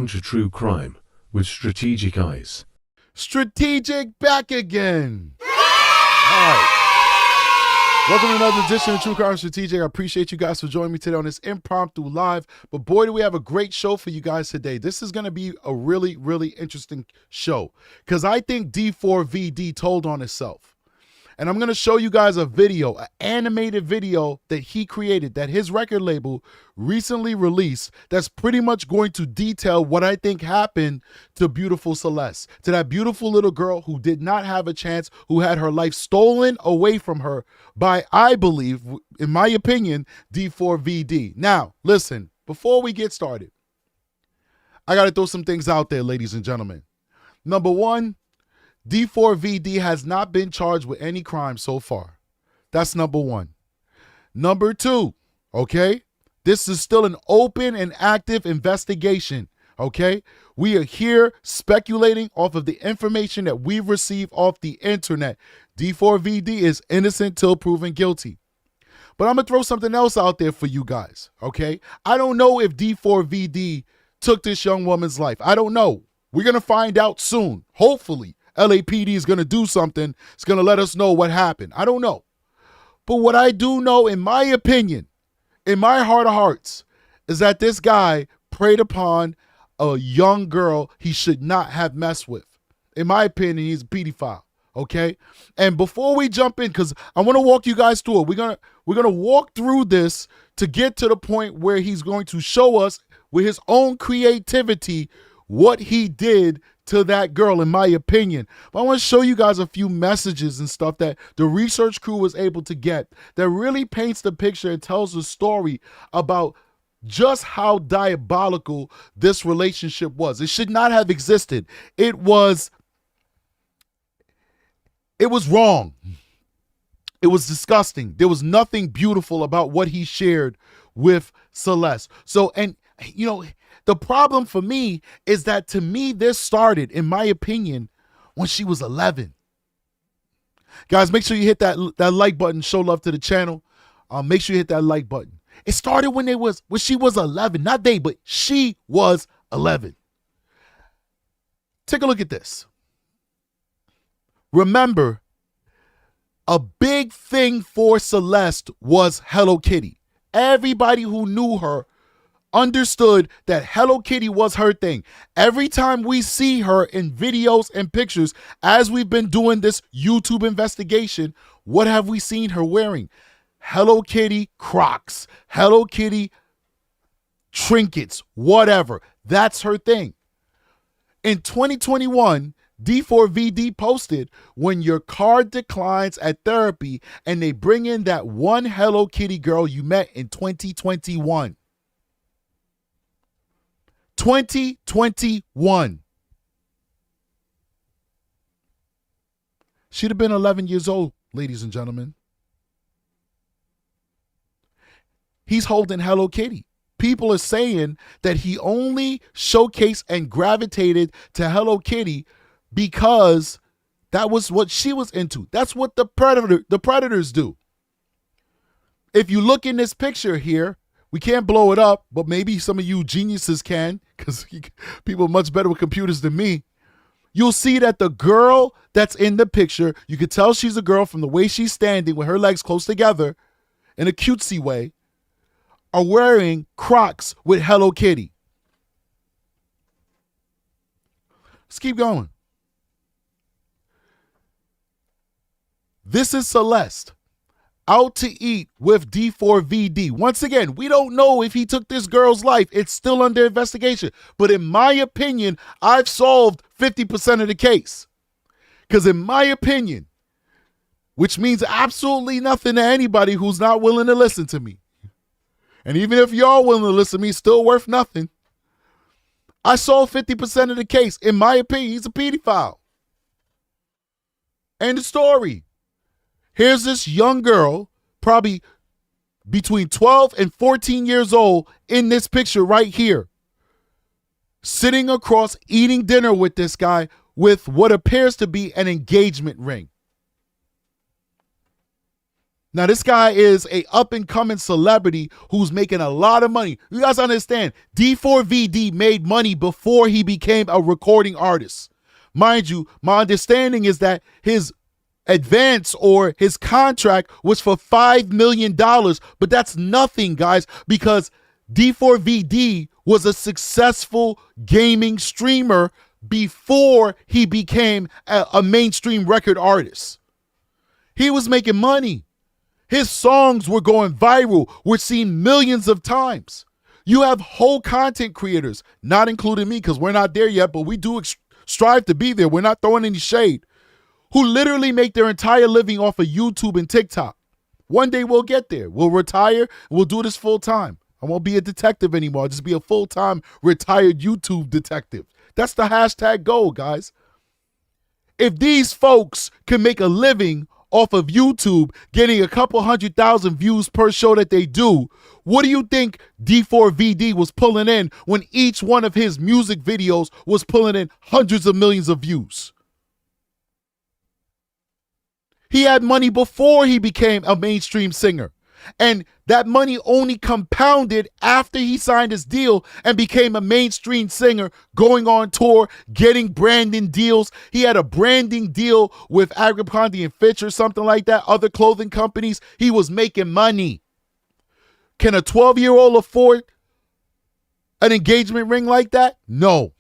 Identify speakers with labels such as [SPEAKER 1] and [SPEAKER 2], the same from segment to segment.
[SPEAKER 1] Welcome to True Crime with Strategic Eyes.
[SPEAKER 2] Strategic back again. All right. Welcome to another edition of True Crime Strategic. I appreciate you guys for joining me today on this impromptu live. But boy, do we have a great show for you guys today. This is going to be a really, really interesting show because I think D4VD told on itself. And I'm going to show you guys a video, an animated video that he created, that his record label recently released, that's pretty much going to detail what I think happened to beautiful Celeste, to that beautiful little girl who did not have a chance, who had her life stolen away from her by, I believe, in my opinion, D4VD. Now, listen, before we get started, I got to throw some things out there, ladies and gentlemen. Number one, D4VD has not been charged with any crime so far. That's number one. Number two, okay? This is still an open and active investigation, okay? We are here speculating off of the information that we've received off the internet. D4VD is innocent till proven guilty. But I'm going to throw something else out there for you guys, okay? I don't know if D4VD took this young woman's life. I don't know. We're going to find out soon, hopefully. LAPD is going to do something. It's going to let us know what happened. I don't know. But what I do know, in my opinion, in my heart of hearts, is that this guy preyed upon a young girl he should not have messed with. In my opinion, he's a pedophile, okay? And before we jump in, because I want to walk you guys through it, we're gonna walk through this to get to the point where he's going to show us with his own creativity what he did to that girl, in my opinion. But I want to show you guys a few messages and stuff that the research crew was able to get that really paints the picture and tells the story about just how diabolical this relationship was. It should not have existed. It was wrong. It was disgusting. There was nothing beautiful about what he shared with Celeste. So, and you know, the problem for me is that, to me, this started, in my opinion, when she was 11. Guys, make sure you hit that like button. Show love to the channel. Make sure you hit that like button. It started when she was 11. Not they, but she was 11. Take a look at this. Remember, a big thing for Celeste was Hello Kitty. Everybody who knew her understood that Hello Kitty was her thing. Every time we see her in videos and pictures, as we've been doing this YouTube investigation, what have we seen her wearing? Hello Kitty Crocs, Hello Kitty trinkets, whatever. That's her thing. In 2021, D4VD posted, when your card declines at therapy and they bring in that one Hello Kitty girl you met in 2021. 2021. She'd have been 11 years old, ladies and gentlemen. He's holding Hello Kitty. People are saying that he only showcased and gravitated to Hello Kitty because that was what she was into. That's what the predators do. If you look in this picture here, we can't blow it up, but maybe some of you geniuses can, because people are much better with computers than me. You'll see that the girl that's in the picture, you can tell she's a girl from the way she's standing with her legs close together in a cutesy way, are wearing Crocs with Hello Kitty. Let's keep going. This is Celeste out to eat with D4VD. Once again, we don't know if he took this girl's life. It's still under investigation. But in my opinion, I've solved 50% of the case. Because in my opinion, which means absolutely nothing to anybody who's not willing to listen to me, and even if y'all willing to listen to me, still worth nothing, I solved 50% of the case. In my opinion, he's a pedophile. End of story. Here's this young girl, probably between 12 and 14 years old, in this picture right here, sitting across, eating dinner with this guy with what appears to be an engagement ring. Now, this guy is a up-and-coming celebrity who's making a lot of money. You guys understand, D4VD made money before he became a recording artist. Mind you, my understanding is that his advance or his contract was for $5 million, but that's nothing, guys, because D4VD was a successful gaming streamer before he became a mainstream record artist. He was making money. His songs were going viral, were seen millions of times. You have whole content creators, not including me because we're not there yet, but we do strive to be there. We're not throwing any shade, who literally make their entire living off of YouTube and TikTok. One day we'll get there. We'll retire. We'll do this full time. I won't be a detective anymore. I'll just be a full-time retired YouTube detective. That's the hashtag goal, guys. If these folks can make a living off of YouTube, getting a couple 100,000 views per show that they do, what do you think D4VD was pulling in when each one of his music videos was pulling in hundreds of millions of views? He had money before he became a mainstream singer. And that money only compounded after he signed his deal and became a mainstream singer, going on tour, getting branding deals. He had a branding deal with Abercrombie and Fitch or something like that, other clothing companies. He was making money. Can a 12-year-old afford an engagement ring like that? No.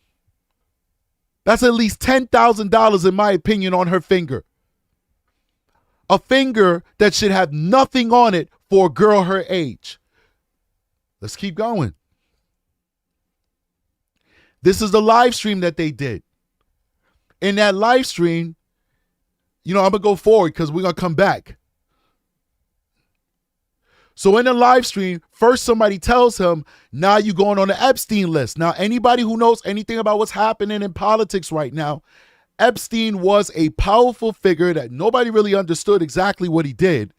[SPEAKER 2] That's at least $10,000 in my opinion on her finger. A finger that should have nothing on it for a girl her age. Let's keep going. This is the live stream that they did. In that live stream, I'm going to go forward because we're going to come back. So in the live stream, first somebody tells him, now you're going on the Epstein list. Now, anybody who knows anything about what's happening in politics right now, Epstein was a powerful figure that nobody really understood exactly what he did,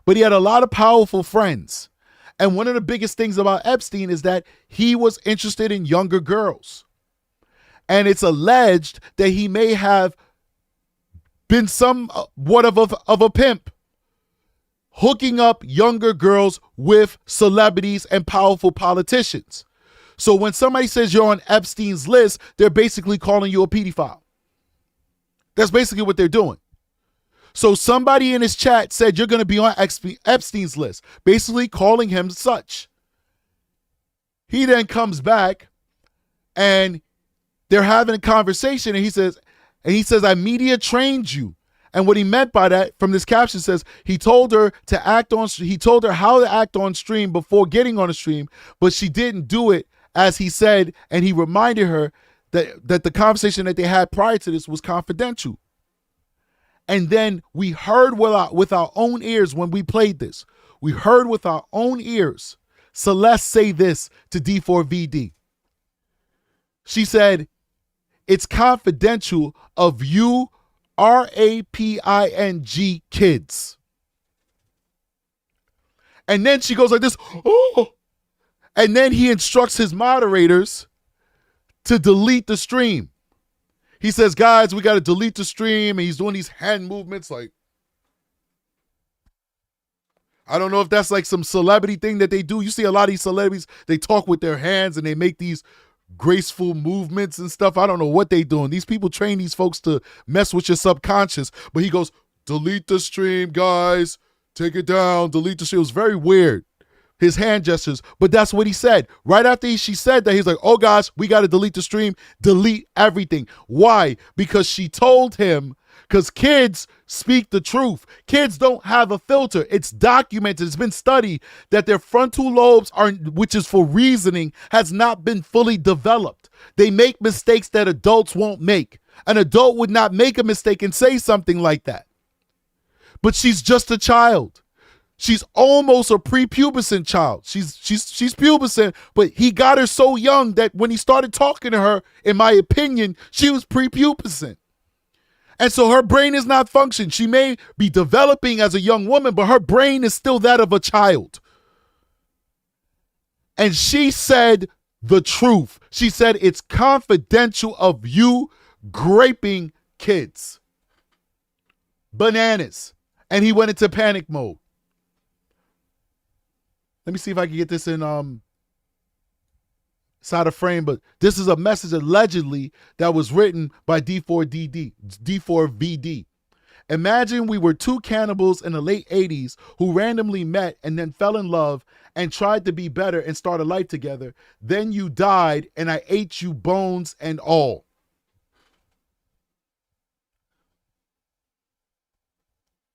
[SPEAKER 2] but he had a lot of powerful friends. And one of the biggest things about Epstein is that he was interested in younger girls. And it's alleged that he may have been somewhat of a pimp, hooking up younger girls with celebrities and powerful politicians. So when somebody says you're on Epstein's list, they're basically calling you a pedophile. That's basically what they're doing. So somebody in his chat said you're going to be on Epstein's list, basically calling him such. He then comes back and they're having a conversation and he says, I media trained you. And what he meant by that from this caption says he told her how to act on stream before getting on the stream, but she didn't do it as he said, and he reminded her that the conversation that they had prior to this was confidential. And then we heard with our own ears when we played this. We heard with our own ears Celeste say this to D4VD. She said, it's confidential of you RAPING kids. And then she goes like this, oh! And then he instructs his moderators to delete the stream. He says, guys, we got to delete the stream. And he's doing these hand movements like, I don't know if that's like some celebrity thing that they do. You see a lot of these celebrities, they talk with their hands and they make these graceful movements and stuff. I don't know what they doing. These people train these folks to mess with your subconscious. But he goes, delete the stream, guys. Take it down. Delete the stream. It was very weird, his hand gestures. But that's what he said. Right after she said that, he's like, oh, gosh, we got to delete the stream. Delete everything. Why? Because she told him, because kids speak the truth. Kids don't have a filter. It's documented. It's been studied that their frontal lobes which is for reasoning, has not been fully developed. They make mistakes that adults won't make. An adult would not make a mistake and say something like that. But she's just a child. She's almost a prepubescent child. She's pubescent, but he got her so young that when he started talking to her, in my opinion, she was prepubescent. And so her brain is not functioning. She may be developing as a young woman, but her brain is still that of a child. And she said the truth. She said it's confidential of you graping kids. Bananas. And he went into panic mode. Let me see if I can get this in side of frame, but this is a message allegedly that was written by D4VD. Imagine we were two cannibals in the late 80s who randomly met and then fell in love and tried to be better and start a life together. Then you died and I ate you, bones and all.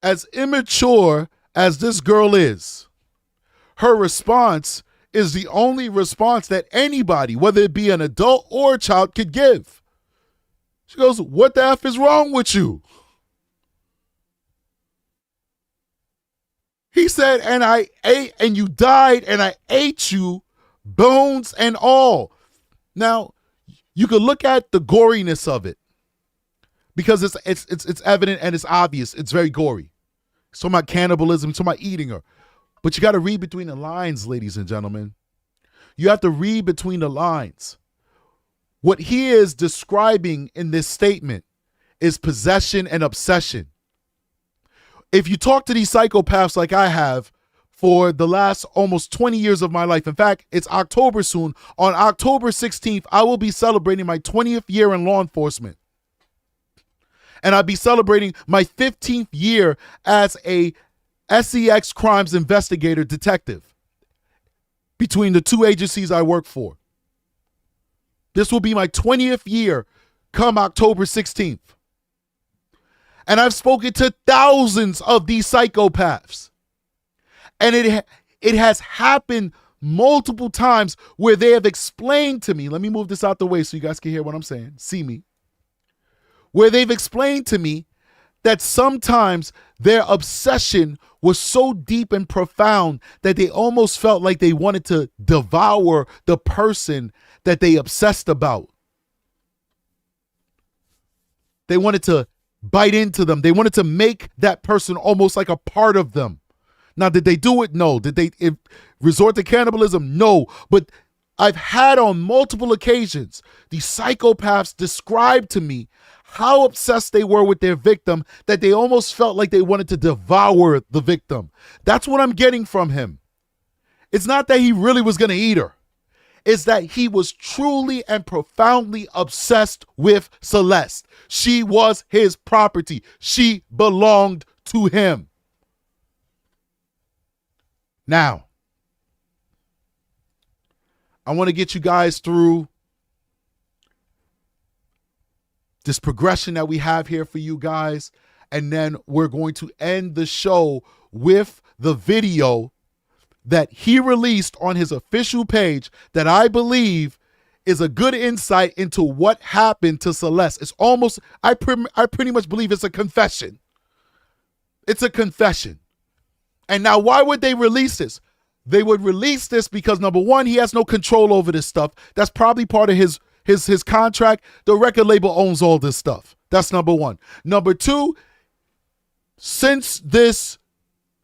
[SPEAKER 2] As immature as this girl is, her response is the only response that anybody, whether it be an adult or a child, could give. She goes, "What the F is wrong with you?" He said, "And I ate, and you died, and I ate you, bones and all." Now, you could look at the goriness of it because it's evident and it's obvious. It's very gory. It's talking about cannibalism, it's talking about eating her. But you got to read between the lines, ladies and gentlemen. You have to read between the lines. What he is describing in this statement is possession and obsession. If you talk to these psychopaths like I have for the last almost 20 years of my life, in fact, it's October soon. On October 16th, I will be celebrating my 20th year in law enforcement. And I'll be celebrating my 15th year as a SEX crimes investigator detective between the two agencies I work for. This will be my 20th year come October 16th. And I've spoken to thousands of these psychopaths. And it has happened multiple times where they have explained to me, let me move this out the way so you guys can hear what I'm saying, see me, where they've explained to me that sometimes their obsession was so deep and profound that they almost felt like they wanted to devour the person that they obsessed about. They wanted to bite into them. They wanted to make that person almost like a part of them. Now, did they do it? No. Did they resort to cannibalism? No. But I've had on multiple occasions these psychopaths describe to me how obsessed they were with their victim that they almost felt like they wanted to devour the victim. That's what I'm getting from him. It's not that he really was going to eat her. It's that he was truly and profoundly obsessed with Celeste. She was his property. She belonged to him. Now, I want to get you guys through this progression that we have here for you guys, and then we're going to end the show with the video that he released on his official page that I believe is a good insight into what happened to Celeste. It's almost, I pretty much believe it's a confession. It's a confession. And now, why would they release this? They would release this because, number one, he has no control over this stuff. That's probably part of his contract. The record label owns all this stuff. That's number one. Number two, since this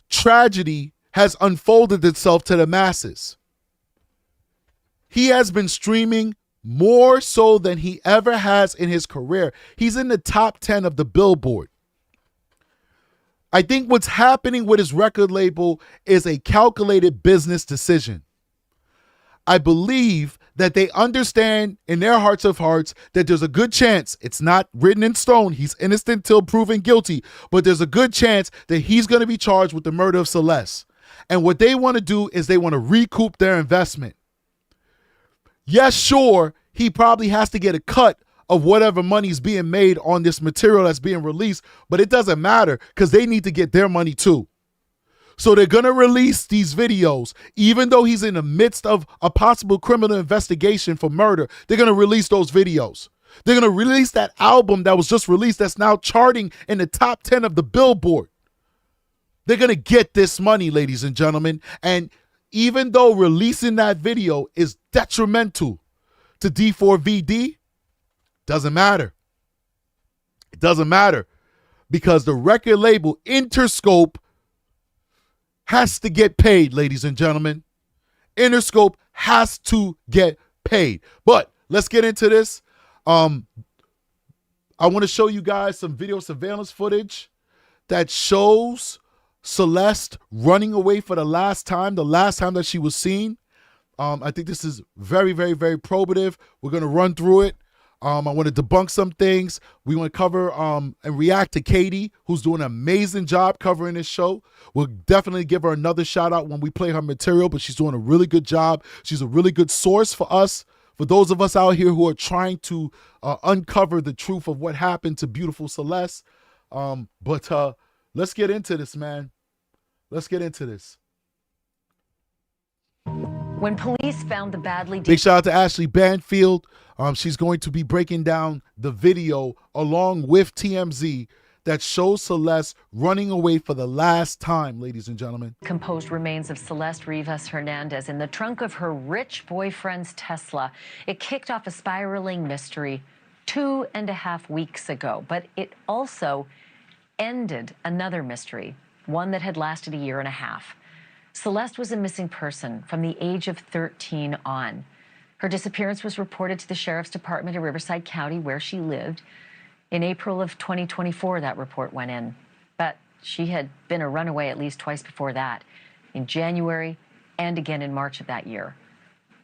[SPEAKER 2] tragedy has unfolded itself to the masses, he has been streaming more so than he ever has in his career. He's in the top 10 of the Billboard. I think what's happening with his record label is a calculated business decision. I believe that they understand in their hearts of hearts that there's a good chance, it's not written in stone, he's innocent till proven guilty, but there's a good chance that he's going to be charged with the murder of Celeste. And what they want to do is they want to recoup their investment. Yes, sure, he probably has to get a cut of whatever money's being made on this material that's being released, but it doesn't matter because they need to get their money too. So they're going to release these videos, even though he's in the midst of a possible criminal investigation for murder. They're going to release those videos. They're going to release that album that was just released that's now charting in the top 10 of the Billboard. They're going to get this money, ladies and gentlemen. And even though releasing that video is detrimental to D4VD, doesn't matter. It doesn't matter because the record label Interscope has to get paid, ladies and gentlemen. Interscope has to get paid. But let's get into this. I want to show you guys some video surveillance footage that shows Celeste running away for the last time that she was seen. I think this is very, very, very probative. We're going to run through it. I want to debunk some things. We want to cover and react to Kadi, who's doing an amazing job covering this show. We'll definitely give her another shout out when we play her material, but she's doing a really good job. She's a really good source for us, for those of us out here who are trying to uncover the truth of what happened to beautiful Celeste. But let's get into this, man. Let's get into this.
[SPEAKER 3] When police found the badly...
[SPEAKER 2] Big shout out to Ashley Bandfield. She's going to be breaking down the video along with TMZ that shows Celeste running away for the last time, ladies and gentlemen.
[SPEAKER 3] Composed remains of Celeste Rivas Hernandez in the trunk of her rich boyfriend's Tesla. It kicked off a spiraling mystery 2.5 weeks ago, but it also ended another mystery, one that had lasted 1.5 years. Celeste was a missing person from the age of 13 on. Her disappearance was reported to the Sheriff's Department of Riverside County, where she lived. In April of 2024, that report went in. But she had been a runaway at least twice before that, in January and again in March of that year.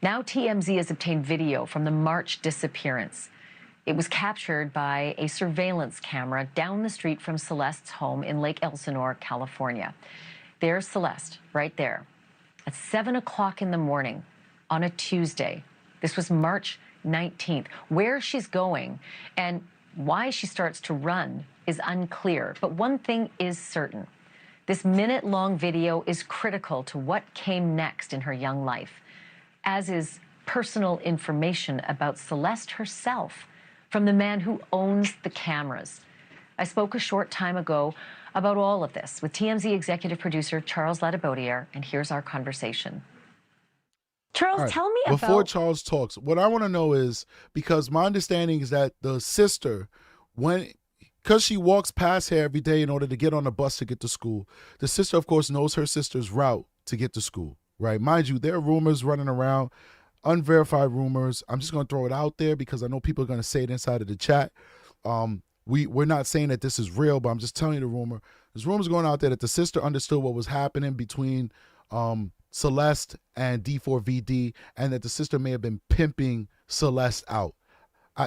[SPEAKER 3] Now TMZ has obtained video from the March disappearance. It was captured by a surveillance camera down the street from Celeste's home in Lake Elsinore, California. There's Celeste, right there, at 7 o'clock in the morning on a Tuesday. This was March 19th. Where she's going and why she starts to run is unclear. But one thing is certain. This minute-long video is critical to what came next in her young life, as is personal information about Celeste herself from the man who owns the cameras. I spoke a short time ago about all of this with TMZ executive producer Charles Ladibaudiere, and here's our conversation. Charles, tell me about...
[SPEAKER 2] Before Charles talks, what I want to know is, because my understanding is that the sister, because she walks past here every day in order to get on the bus to get to school, the sister, of course, knows her sister's route to get to school, right? Mind you, there are rumors running around, unverified rumors. I'm just going to throw it out there because I know people are going to say it inside of the chat. We're not saying that this is real, but I'm just telling you the rumor. There's rumors going out there that the sister understood what was happening between Celeste and D4VD, and that the sister may have been pimping Celeste out.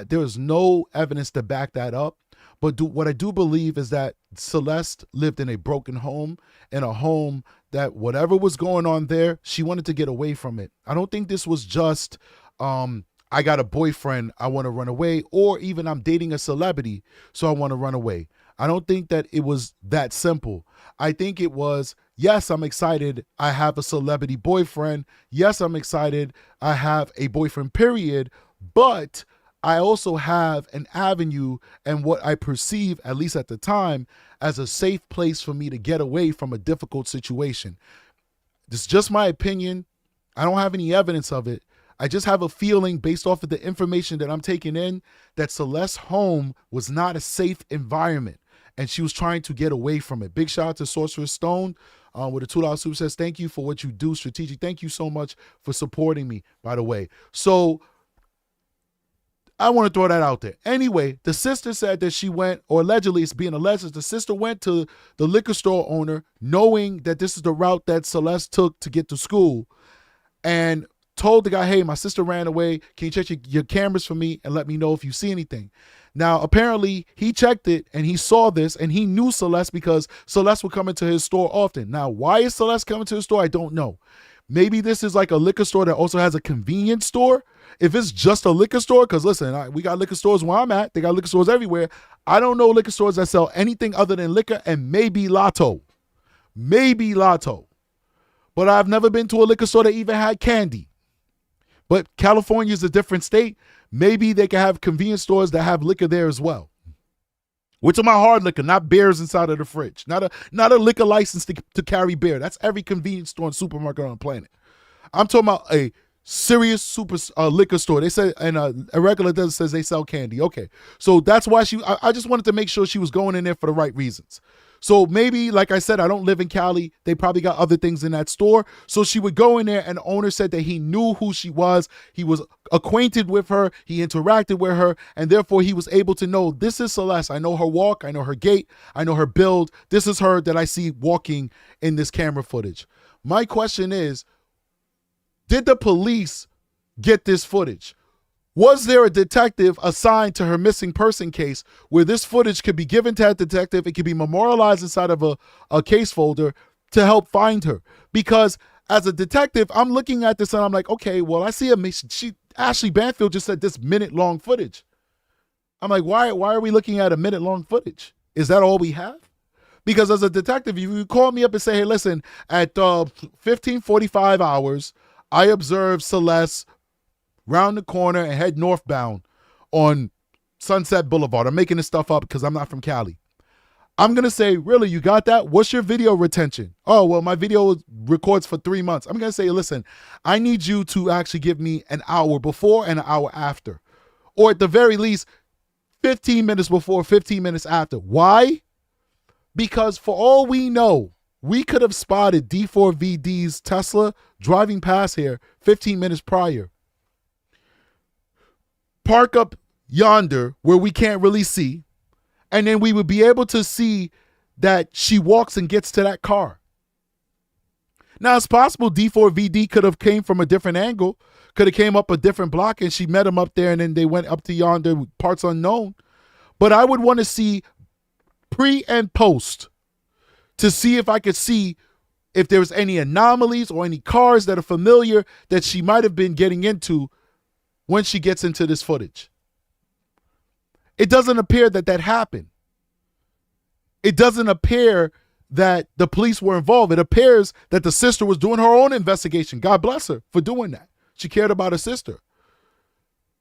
[SPEAKER 2] There is no evidence to back that up, but what I do believe is that Celeste lived in a broken home, in a home that whatever was going on there, she wanted to get away from it. I don't think this was just, I got a boyfriend, I want to run away, or even I'm dating a celebrity, so I want to run away. I don't think that it was that simple. I think it was, yes, I'm excited I have a celebrity boyfriend. Yes, I'm excited I have a boyfriend, period. But I also have an avenue and what I perceive, at least at the time, as a safe place for me to get away from a difficult situation. This is just my opinion. I don't have any evidence of it. I just have a feeling based off of the information that I'm taking in that Celeste's home was not a safe environment and she was trying to get away from it. Big shout out to Sorcerer Stone with a $2 super says, thank you for what you do, Strategic. Thank you so much for supporting me, by the way. So I want to throw that out there. Anyway, the sister said that she went, or allegedly it's being alleged, the sister went to the liquor store owner knowing that this is the route that Celeste took to get to school and told the guy, hey, my sister ran away. Can you check your cameras for me and let me know if you see anything? Now, apparently, he checked it and he saw this and he knew Celeste because Celeste would come into his store often. Now, why is Celeste coming to his store? I don't know. Maybe this is like a liquor store that also has a convenience store. If it's just a liquor store, because listen, we got liquor stores where I'm at. They got liquor stores everywhere. I don't know liquor stores that sell anything other than liquor and maybe Lotto. Maybe Lotto. But I've never been to a liquor store that even had candy. But California is a different state. Maybe they can have convenience stores that have liquor there as well. We're talking about hard liquor, not beers inside of the fridge. Not a liquor license to carry beer. That's every convenience store and supermarket on the planet. I'm talking about a serious super liquor store. They say, and a regular does says they sell candy. Okay, so that's why I just wanted to make sure she was going in there for the right reasons. So maybe, like I said, I don't live in Cali. They probably got other things in that store. So she would go in there, and the owner said that he knew who she was. He was acquainted with her. He interacted with her, and therefore he was able to know, this is Celeste. I know her walk. I know her gait. I know her build. This is her that I see walking in this camera footage. My question is, did the police get this footage? Was there a detective assigned to her missing person case where this footage could be given to that detective? It could be memorialized inside of a case folder to help find her. Because as a detective, I'm looking at this and I'm like, okay, well, I see Ashley Banfield just said this minute-long footage. I'm like, why are we looking at a minute-long footage? Is that all we have? Because as a detective, if you call me up and say, hey, listen, at 15:45 hours, I observed Celeste round the corner and head northbound on Sunset Boulevard. I'm making this stuff up because I'm not from Cali. I'm going to say, really, you got that? What's your video retention? Oh, well, my video records for 3 months. I'm going to say, listen, I need you to actually give me an hour before and an hour after. Or at the very least, 15 minutes before, 15 minutes after. Why? Because for all we know, we could have spotted D4VD's Tesla driving past here 15 minutes prior. Park up yonder where we can't really see, and then we would be able to see that she walks and gets to that car. Now, it's possible D4VD could have came from a different angle, could have came up a different block, and she met him up there, and then they went up to yonder, parts unknown. But I would want to see pre and post to see if I could see if there was any anomalies or any cars that are familiar that she might have been getting into when she gets into this footage. It doesn't appear that happened. It doesn't appear that the police were involved. It appears that the sister was doing her own investigation. God bless her for doing that. She cared about her sister.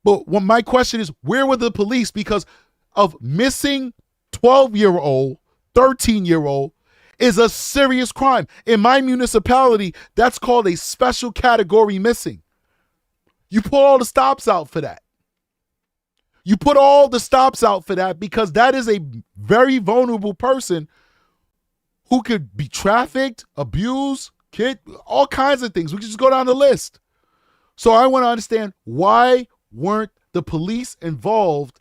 [SPEAKER 2] But my question is, where were the police? Because of missing 12-year-old, 13-year-old is a serious crime. In my municipality, that's called a special category missing. You put all the stops out for that. You put all the stops out for that because that is a very vulnerable person who could be trafficked, abused, all kinds of things. We can just go down the list. So I want to understand, why weren't the police involved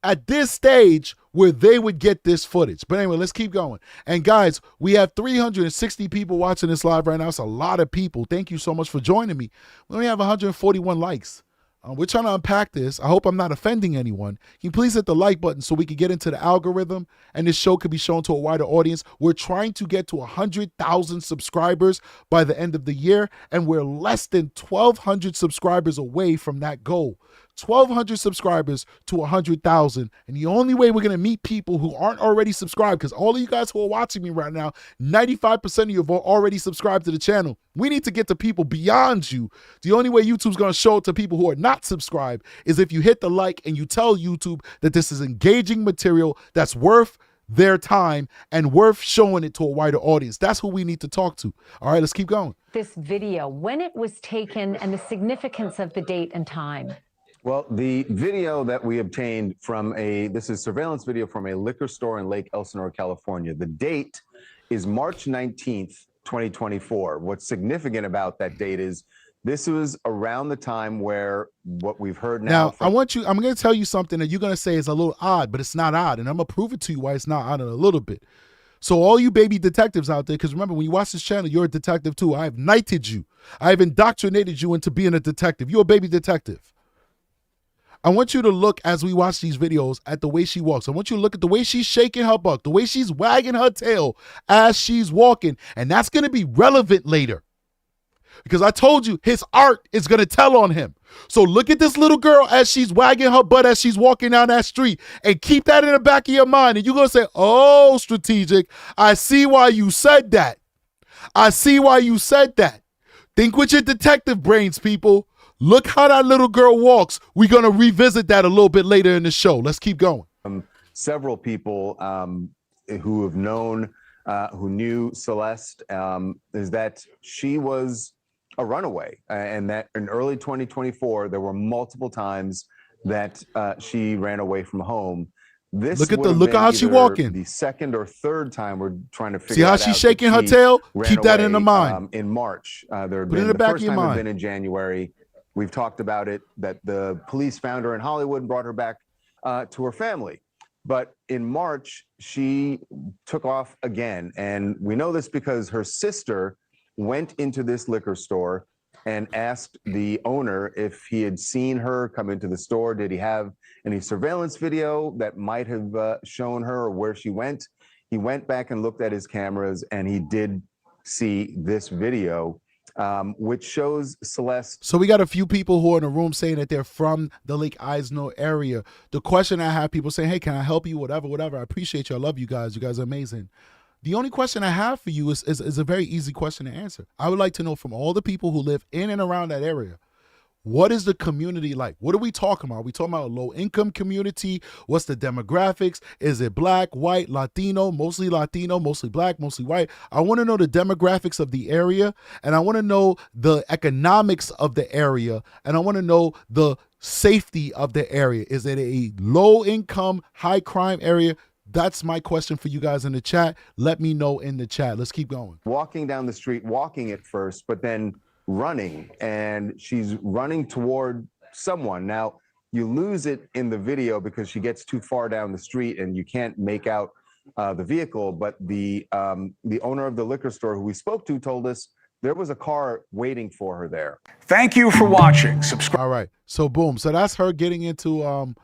[SPEAKER 2] at this stage where they would get this footage? But anyway, let's keep going. And guys, we have 360 people watching this live right now. It's a lot of people. Thank you so much for joining me. We only have 141 likes. We're trying to unpack this. I hope I'm not offending anyone. Can you please hit the like button so we can get into the algorithm and this show could be shown to a wider audience? We're trying to get to 100,000 subscribers by the end of the year, and we're less than 1,200 subscribers away from that goal. 1,200 subscribers to 100,000. And the only way we're going to meet people who aren't already subscribed, because all of you guys who are watching me right now, 95% of you have already subscribed to the channel. We need to get to people beyond you. The only way YouTube's going to show it to people who are not subscribed is if you hit the like and you tell YouTube that this is engaging material that's worth their time and worth showing it to a wider audience. That's who we need to talk to. All right, let's keep going.
[SPEAKER 3] This video, when it was taken and the significance of the date and time.
[SPEAKER 4] Well, the video that we obtained from this is surveillance video from a liquor store in Lake Elsinore, California. The date is March 19th, 2024. What's significant about that date is this was around the time where what we've heard now.
[SPEAKER 2] I'm going to tell you something that you're going to say is a little odd, but it's not odd. And I'm going to prove it to you why it's not odd in a little bit. So all you baby detectives out there, because remember, when you watch this channel, you're a detective too. I have knighted you. I have indoctrinated you into being a detective. You're a baby detective. I want you to look, as we watch these videos, at the way she walks. I want you to look at the way she's shaking her butt, the way she's wagging her tail as she's walking. And that's going to be relevant later. Because I told you, his art is going to tell on him. So look at this little girl as she's wagging her butt as she's walking down that street. And keep that in the back of your mind. And you're going to say, oh, strategic, I see why you said that. I see why you said that. Think with your detective brains, people. Look how that little girl walks. We're going to revisit that a little bit later in the show. Let's keep going.
[SPEAKER 4] Several people who have known, who knew Celeste, is that she was a runaway, and that in early 2024, there were multiple times that she ran away from home. This
[SPEAKER 2] Look at
[SPEAKER 4] would have
[SPEAKER 2] look at
[SPEAKER 4] been
[SPEAKER 2] how she
[SPEAKER 4] either
[SPEAKER 2] walking.
[SPEAKER 4] the second or third time we're trying to figure
[SPEAKER 2] See how
[SPEAKER 4] out
[SPEAKER 2] she's
[SPEAKER 4] that
[SPEAKER 2] shaking her
[SPEAKER 4] she
[SPEAKER 2] tail?
[SPEAKER 4] ran
[SPEAKER 2] Keep that in the
[SPEAKER 4] away,
[SPEAKER 2] mind.
[SPEAKER 4] in March. There had
[SPEAKER 2] Put it
[SPEAKER 4] been
[SPEAKER 2] in the
[SPEAKER 4] the
[SPEAKER 2] back
[SPEAKER 4] first
[SPEAKER 2] of your
[SPEAKER 4] time had
[SPEAKER 2] mind.
[SPEAKER 4] been in January. We've talked about it, that the police found her in Hollywood and brought her back to her family. But in March, she took off again. And we know this because her sister went into this liquor store and asked the owner if he had seen her come into the store. Did he have any surveillance video that might have shown her or where she went? He went back and looked at his cameras, and he did see this video, which shows Celeste.
[SPEAKER 2] So we got a few people who are in the room saying that they're from the Lake Elsinore area. The question I have, people saying, hey, can I help you? Whatever, whatever. I appreciate you. I love you guys. You guys are amazing. The only question I have for you is a very easy question to answer. I would like to know from all the people who live in and around that area, what is the community like? What are we talking about? Are we talking about a low-income community? What's the demographics? Is it black, white, Latino, mostly black, mostly white? I want to know the demographics of the area, and I want to know the economics of the area, and I want to know the safety of the area. Is it a low-income, high-crime area? That's my question for you guys in the chat. Let me know in the chat. Let's keep going.
[SPEAKER 4] Walking down the street, walking at first, but then running, and she's running toward someone. Now, you lose it in the video because she gets too far down the street and you can't make out the vehicle, but the owner of the liquor store who we spoke to told us there was a car waiting for her there.
[SPEAKER 5] Thank you for watching. Subscribe.
[SPEAKER 2] All right, so boom. So that's her getting into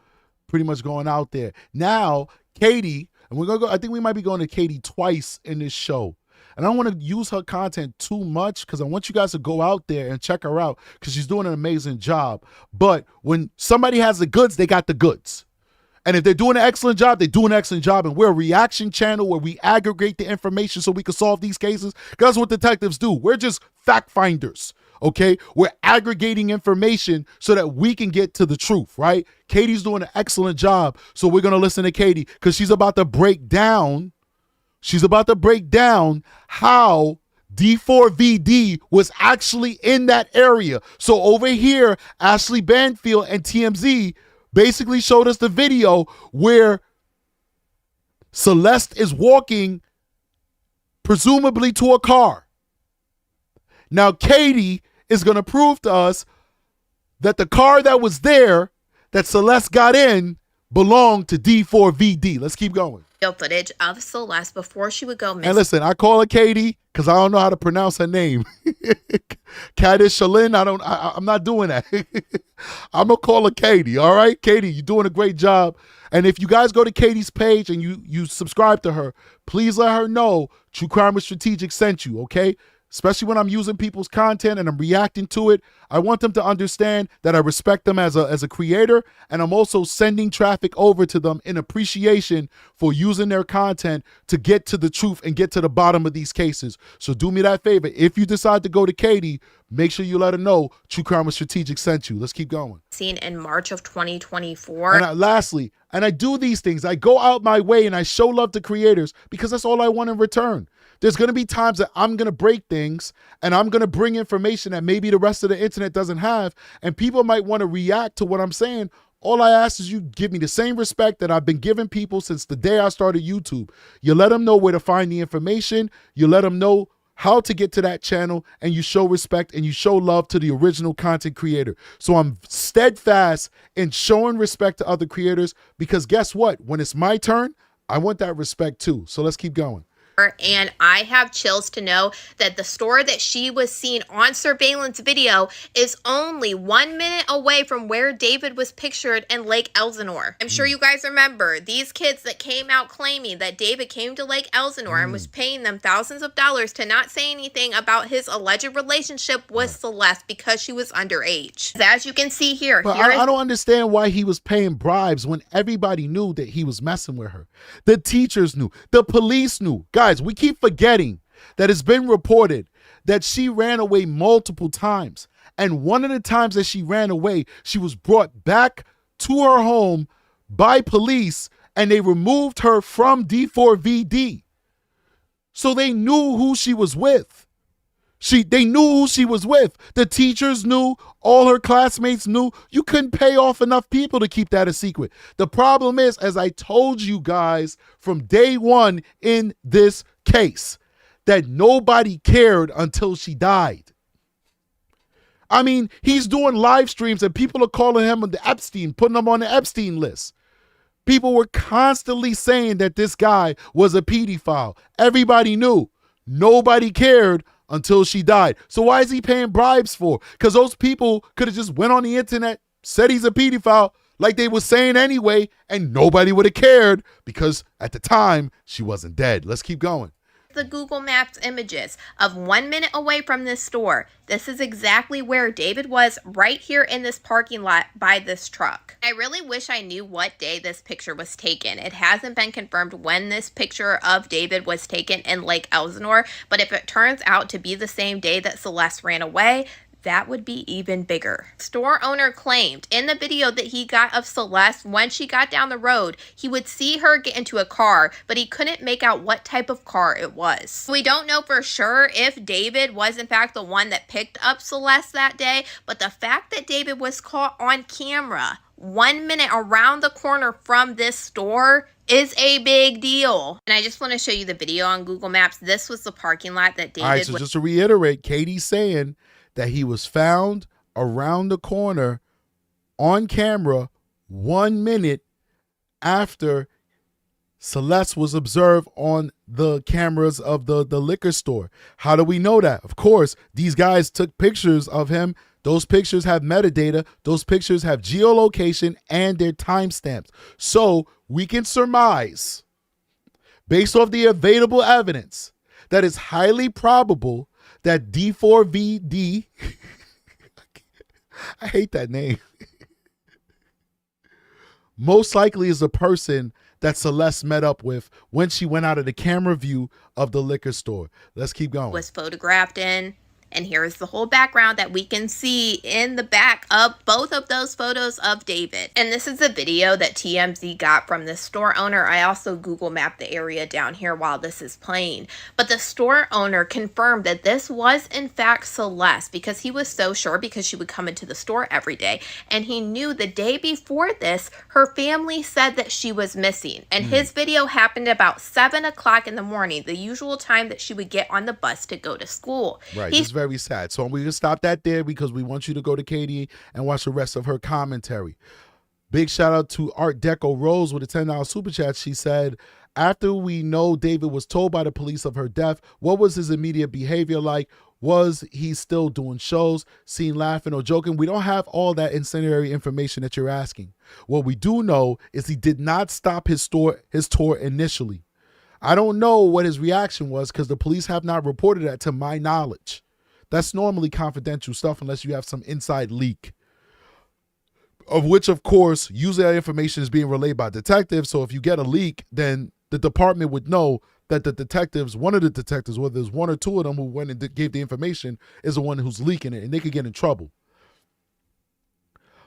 [SPEAKER 2] pretty much going out there. Now, Kadi, and we're gonna go, I think we might be going to Kadi twice in this show. And I don't want to use her content too much because I want you guys to go out there and check her out because she's doing an amazing job. But when somebody has the goods, they got the goods. And if they're doing an excellent job, they do an excellent job. And we're a reaction channel where we aggregate the information so we can solve these cases. That's what detectives do. We're just fact finders, okay? We're aggregating information so that we can get to the truth, right? Kadi's doing an excellent job. So we're going to listen to Kadi because she's about to break down how D4VD was actually in that area. So over here, Ashley Banfield and TMZ basically showed us the video where Celeste is walking presumably to a car. Now, Kadi is going to prove to us that the car that was there that Celeste got in belonged to D4VD. Let's keep going.
[SPEAKER 6] Footage of Celeste before she would go missing.
[SPEAKER 2] And listen, I call her Kadi because I don't know how to pronounce her name. Kadi Shalin, I'm not doing that. I'm gonna call her Kadi. All right, Kadi, you're doing a great job. And if you guys go to Kadi's page and you subscribe to her, please let her know True Crime with Strategic sent you. Okay. Especially when I'm using people's content and I'm reacting to it, I want them to understand that I respect them as a creator, and I'm also sending traffic over to them in appreciation for using their content to get to the truth and get to the bottom of these cases. So do me that favor. If you decide to go to Kadi, make sure you let her know True Crime with Strategic sent you. Let's keep going.
[SPEAKER 6] Seen in March of 2024.
[SPEAKER 2] And lastly, and I do these things. I go out my way and I show love to creators because that's all I want in return. There's going to be times that I'm going to break things and I'm going to bring information that maybe the rest of the internet doesn't have, and people might want to react to what I'm saying. All I ask is you give me the same respect that I've been giving people since the day I started YouTube. You let them know where to find the information. You let them know how to get to that channel, and you show respect and you show love to the original content creator. So I'm steadfast in showing respect to other creators because guess what? When it's my turn, I want that respect too. So let's keep going.
[SPEAKER 6] And I have chills to know that the store that she was seen on surveillance video is only 1 minute away from where David was pictured in Lake Elsinore. I'm sure you guys remember these kids that came out claiming that David came to Lake Elsinore and was paying them thousands of dollars to not say anything about his alleged relationship with Celeste because she was underage. As you can see here,
[SPEAKER 2] But I don't understand why he was paying bribes when everybody knew that he was messing with her. The teachers knew. The police knew. Guys, we keep forgetting that it's been reported that she ran away multiple times. And one of the times that she ran away, she was brought back to her home by police and they removed her from D4VD. So they knew who she was with. They knew who she was with. The teachers knew, all her classmates knew. You couldn't pay off enough people to keep that a secret. The problem is, as I told you guys from day one in this case, that nobody cared until she died. I mean, he's doing live streams and people are calling him the Epstein, putting him on the Epstein list. People were constantly saying that this guy was a pedophile. Everybody knew. Nobody cared until she died. So why is he paying bribes for? Because those people could have just went on the internet, said he's a pedophile like they were saying anyway, and nobody would have cared because at the time she wasn't dead. Let's keep going.
[SPEAKER 6] The Google Maps images of 1 minute away from this store. This is exactly where David was, right here in this parking lot by this truck. I really wish I knew what day this picture was taken. It hasn't been confirmed when this picture of David was taken in Lake Elsinore, but if it turns out to be the same day that Celeste ran away, that would be even bigger. Store owner claimed in the video that he got of Celeste, when she got down the road, he would see her get into a car, but he couldn't make out what type of car it was. We don't know for sure if David was in fact the one that picked up Celeste that day, but the fact that David was caught on camera 1 minute around the corner from this store is a big deal. And I just want to show you the video on Google Maps. This was the parking lot that David
[SPEAKER 2] All right, so just to reiterate, Katie's saying that he was found around the corner on camera 1 minute after Celeste was observed on the cameras of the liquor store. How do we know that? Of course, these guys took pictures of him. Those pictures have metadata. Those pictures have geolocation and their timestamps. So we can surmise, based off the available evidence, that it's highly probable that D4VD, I hate that name, most likely is the person that Celeste met up with when she went out of the camera view of the liquor store. Let's keep going.
[SPEAKER 6] Was photographed in. And here's the whole background that we can see in the back of both of those photos of David. And this is a video that TMZ got from the store owner. I also Google mapped the area down here while this is playing. But the store owner confirmed that this was in fact Celeste, because he was so sure, because she would come into the store every day. And he knew the day before this, her family said that she was missing. And his video happened about 7 o'clock in the morning, the usual time that she would get on the bus to go to school.
[SPEAKER 2] Right. He's very sad. So we can stop that there because we want you to go to Katie and watch the rest of her commentary. Big shout out to Art Deco Rose with a $10 super chat. She said, after we know David was told by the police of her death, what was his immediate behavior like? Was he still doing shows, seen laughing or joking? We don't have all that incendiary information that you're asking. What we do know is he did not stop his tour initially. I don't know what his reaction was because the police have not reported that to my knowledge. That's normally confidential stuff unless you have some inside leak, of which, of course, usually that information is being relayed by detectives. So if you get a leak, then the department would know that the detectives, one of the detectives, whether there's one or two of them who went and gave the information, is the one who's leaking it, and they could get in trouble.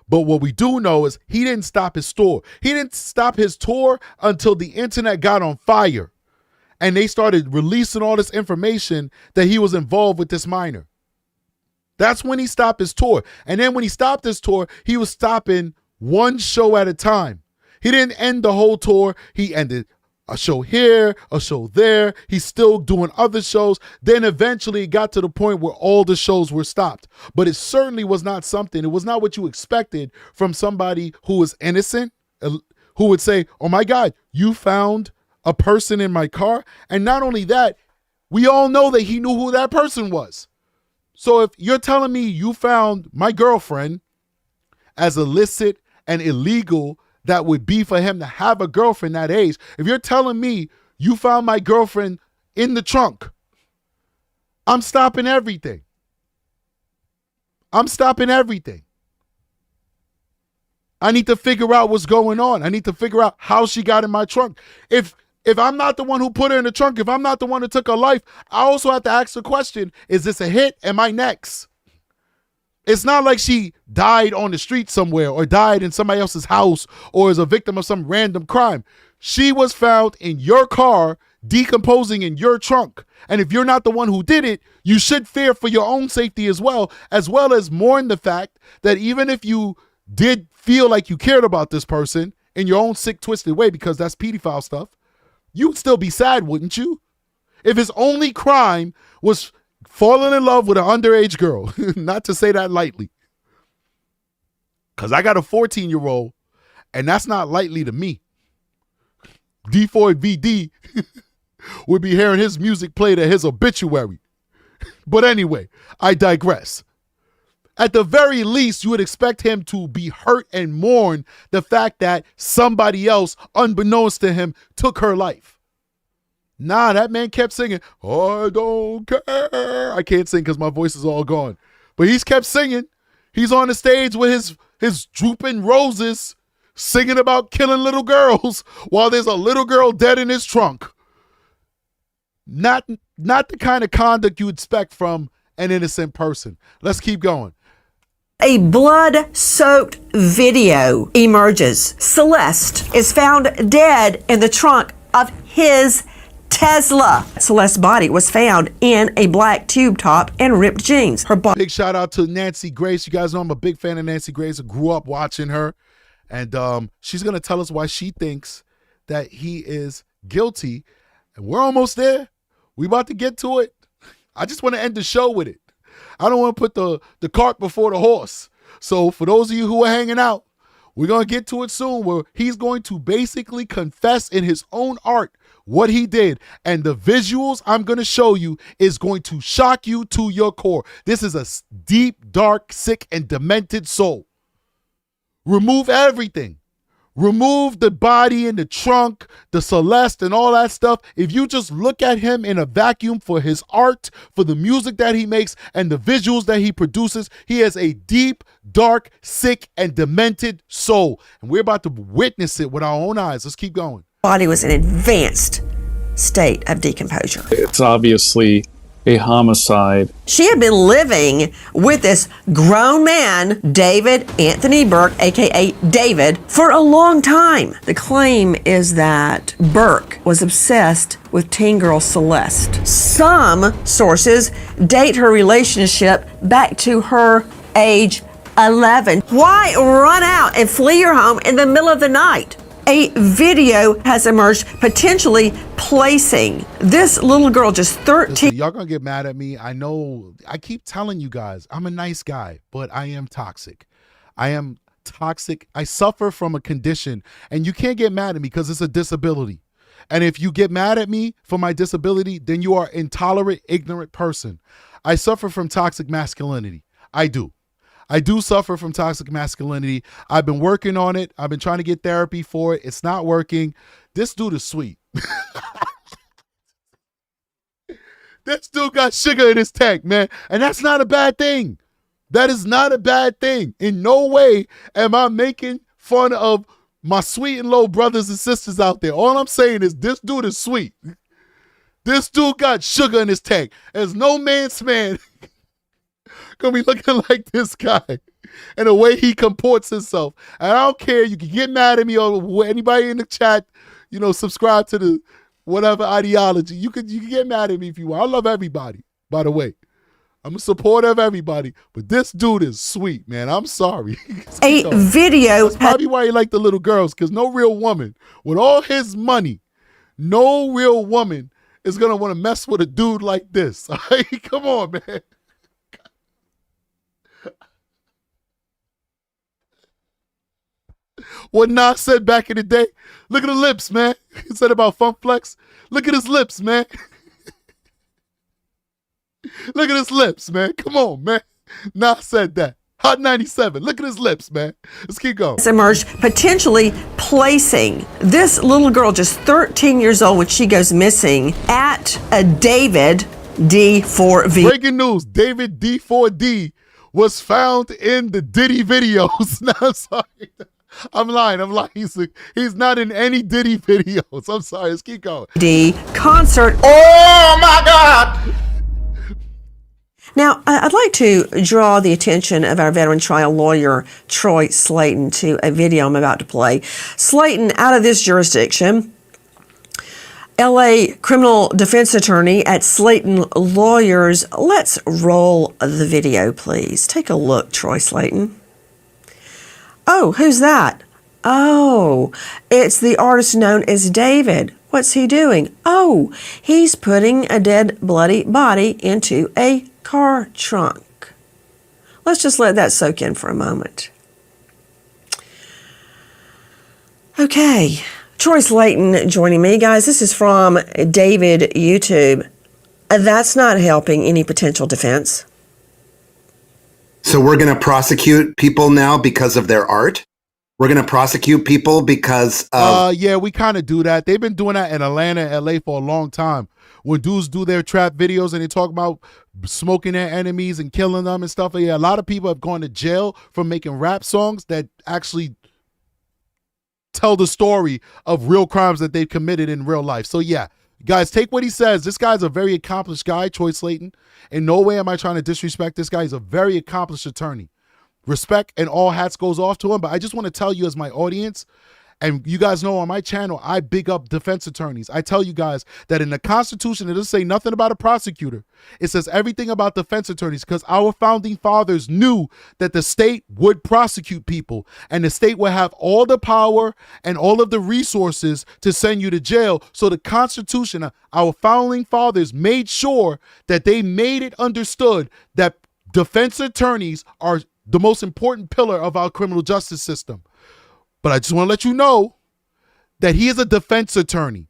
[SPEAKER 2] But what we do know is he didn't stop his tour. He didn't stop his tour until the internet got on fire and they started releasing all this information that he was involved with this minor. That's when he stopped his tour. And then when he stopped his tour, he was stopping one show at a time. He didn't end the whole tour. He ended a show here, a show there. He's still doing other shows. Then eventually it got to the point where all the shows were stopped. But it certainly was not something, it was not what you expected from somebody who was innocent, who would say, oh my God, you found a person in my car. And not only that, we all know that he knew who that person was. So if you're telling me you found my girlfriend as illicit and illegal, that would be for him to have a girlfriend that age. If you're telling me you found my girlfriend in the trunk, I'm stopping everything. I'm stopping everything. I need to figure out what's going on. I need to figure out how she got in my trunk. If I'm not the one who put her in the trunk, if I'm not the one who took her life, I also have to ask the question, is this a hit? Am I next? It's not like she died on the street somewhere or died in somebody else's house or is a victim of some random crime. She was found in your car decomposing in your trunk. And if you're not the one who did it, you should fear for your own safety as well as mourn the fact that even if you did feel like you cared about this person in your own sick, twisted way, because that's pedophile stuff, you'd still be sad, wouldn't you? If his only crime was falling in love with an underage girl, not to say that lightly, because I got a 14-year-old, and that's not lightly to me. D4VD would be hearing his music played at his obituary. But anyway, I digress. At the very least, you would expect him to be hurt and mourn the fact that somebody else, unbeknownst to him, took her life. Nah, that man kept singing, I don't care. I can't sing because my voice is all gone. But he's kept singing. He's on the stage with his drooping roses, singing about killing little girls while there's a little girl dead in his trunk. Not the kind of conduct you expect from an innocent person. Let's keep going.
[SPEAKER 7] A blood-soaked video emerges. Celeste is found dead in the trunk of his Tesla. Celeste's body was found in a black tube top and ripped jeans. Her body.
[SPEAKER 2] Big shout out to Nancy Grace. You guys know I'm a big fan of Nancy Grace. I grew up watching her. And she's going to tell us why she thinks that he is guilty. And we're almost there. We about to get to it. I just want to end the show with it. I don't want to put the cart before the horse. So for those of you who are hanging out, we're going to get to it soon, where he's going to basically confess in his own art what he did. And the visuals I'm going to show you is going to shock you to your core. This is a deep, dark, sick, and demented soul. Remove everything. Remove the body and the trunk, the Celeste and all that stuff. If you just look at him in a vacuum for his art, for the music that he makes and the visuals that he produces, he has a deep, dark, sick, and demented soul. And we're about to witness it with our own eyes. Let's keep going.
[SPEAKER 7] Body was in advanced state of decomposure.
[SPEAKER 8] It's obviously a homicide.
[SPEAKER 7] She had been living with this grown man, David Anthony Burke, aka David, for a long time. The claim is that Burke was obsessed with teen girl Celeste. Some sources date her relationship back to her age 11. Why run out and flee your home in the middle of the night? A video has emerged potentially placing this little girl, just 13.
[SPEAKER 2] Listen, y'all gonna get mad at me. I know I keep telling you guys I'm a nice guy, but I am toxic. I am toxic. I suffer from a condition, and you can't get mad at me because it's a disability. And if you get mad at me for my disability, then you are an intolerant, ignorant person. I suffer from toxic masculinity. I do. I do suffer from toxic masculinity. I've been working on it. I've been trying to get therapy for it. It's not working. This dude is sweet. This dude got sugar in his tank, man. And that's not a bad thing. That is not a bad thing. In no way am I making fun of my sweet and low brothers and sisters out there. All I'm saying is this dude is sweet. This dude got sugar in his tank. There's no man's man gonna be looking like this guy and the way he comports himself. And I don't care. You can get mad at me or anybody in the chat, you know, subscribe to the whatever ideology. You can get mad at me if you want. I love everybody, by the way. I'm a supporter of everybody, but this dude is sweet, man. I'm sorry.
[SPEAKER 7] A video.
[SPEAKER 2] That's probably why he like the little girls, because no real woman with all his money, no real woman is gonna want to mess with a dude like this. All right? Come on, man. What Nas said back in the day. Look at the lips, man. He said about Funk Flex. Look at his lips, man. Look at his lips, man. Come on, man. Nas said that. Hot 97. Look at his lips, man. Let's keep going.
[SPEAKER 7] Emerged potentially placing this little girl, just 13 years old, when she goes missing, at a David D4VD.
[SPEAKER 2] Breaking news. David D4D was found in the Diddy videos. No, I'm sorry. I'm lying. He's not in any Diddy videos. I'm sorry. Let's keep going.
[SPEAKER 7] D concert.
[SPEAKER 2] Oh my God.
[SPEAKER 7] Now, I'd like to draw the attention of our veteran trial lawyer, Troy Slayton, to a video I'm about to play. Slayton, out of this jurisdiction, LA criminal defense attorney at Slayton Lawyers. Let's roll the video, please. Take a look, Troy Slayton. Oh, who's that? Oh, it's the artist known as David. What's he doing? Oh, he's putting a dead, bloody body into a car trunk. Let's just let that soak in for a moment. Okay, Troy Slayton joining me. Guys, this is from David YouTube. That's not helping any potential defense.
[SPEAKER 9] So we're going to prosecute people now because of their art? We're going to prosecute people because of...
[SPEAKER 2] Yeah, we kind of do that. They've been doing that in Atlanta and LA for a long time. When dudes do their trap videos and they talk about smoking their enemies and killing them and stuff. Yeah, a lot of people have gone to jail for making rap songs that actually tell the story of real crimes that they've committed in real life. So yeah, guys, take what he says. This guy's a very accomplished guy, Troy Slayton. In no way am I trying to disrespect this guy. He's a very accomplished attorney. Respect and all hats goes off to him. But I just want to tell you as my audience, and you guys know on my channel, I big up defense attorneys. I tell you guys that in the Constitution, it doesn't say nothing about a prosecutor. It says everything about defense attorneys because our founding fathers knew that the state would prosecute people and the state would have all the power and all of the resources to send you to jail. So the Constitution, our founding fathers made sure that they made it understood that defense attorneys are the most important pillar of our criminal justice system. But I just want to let you know that he is a defense attorney.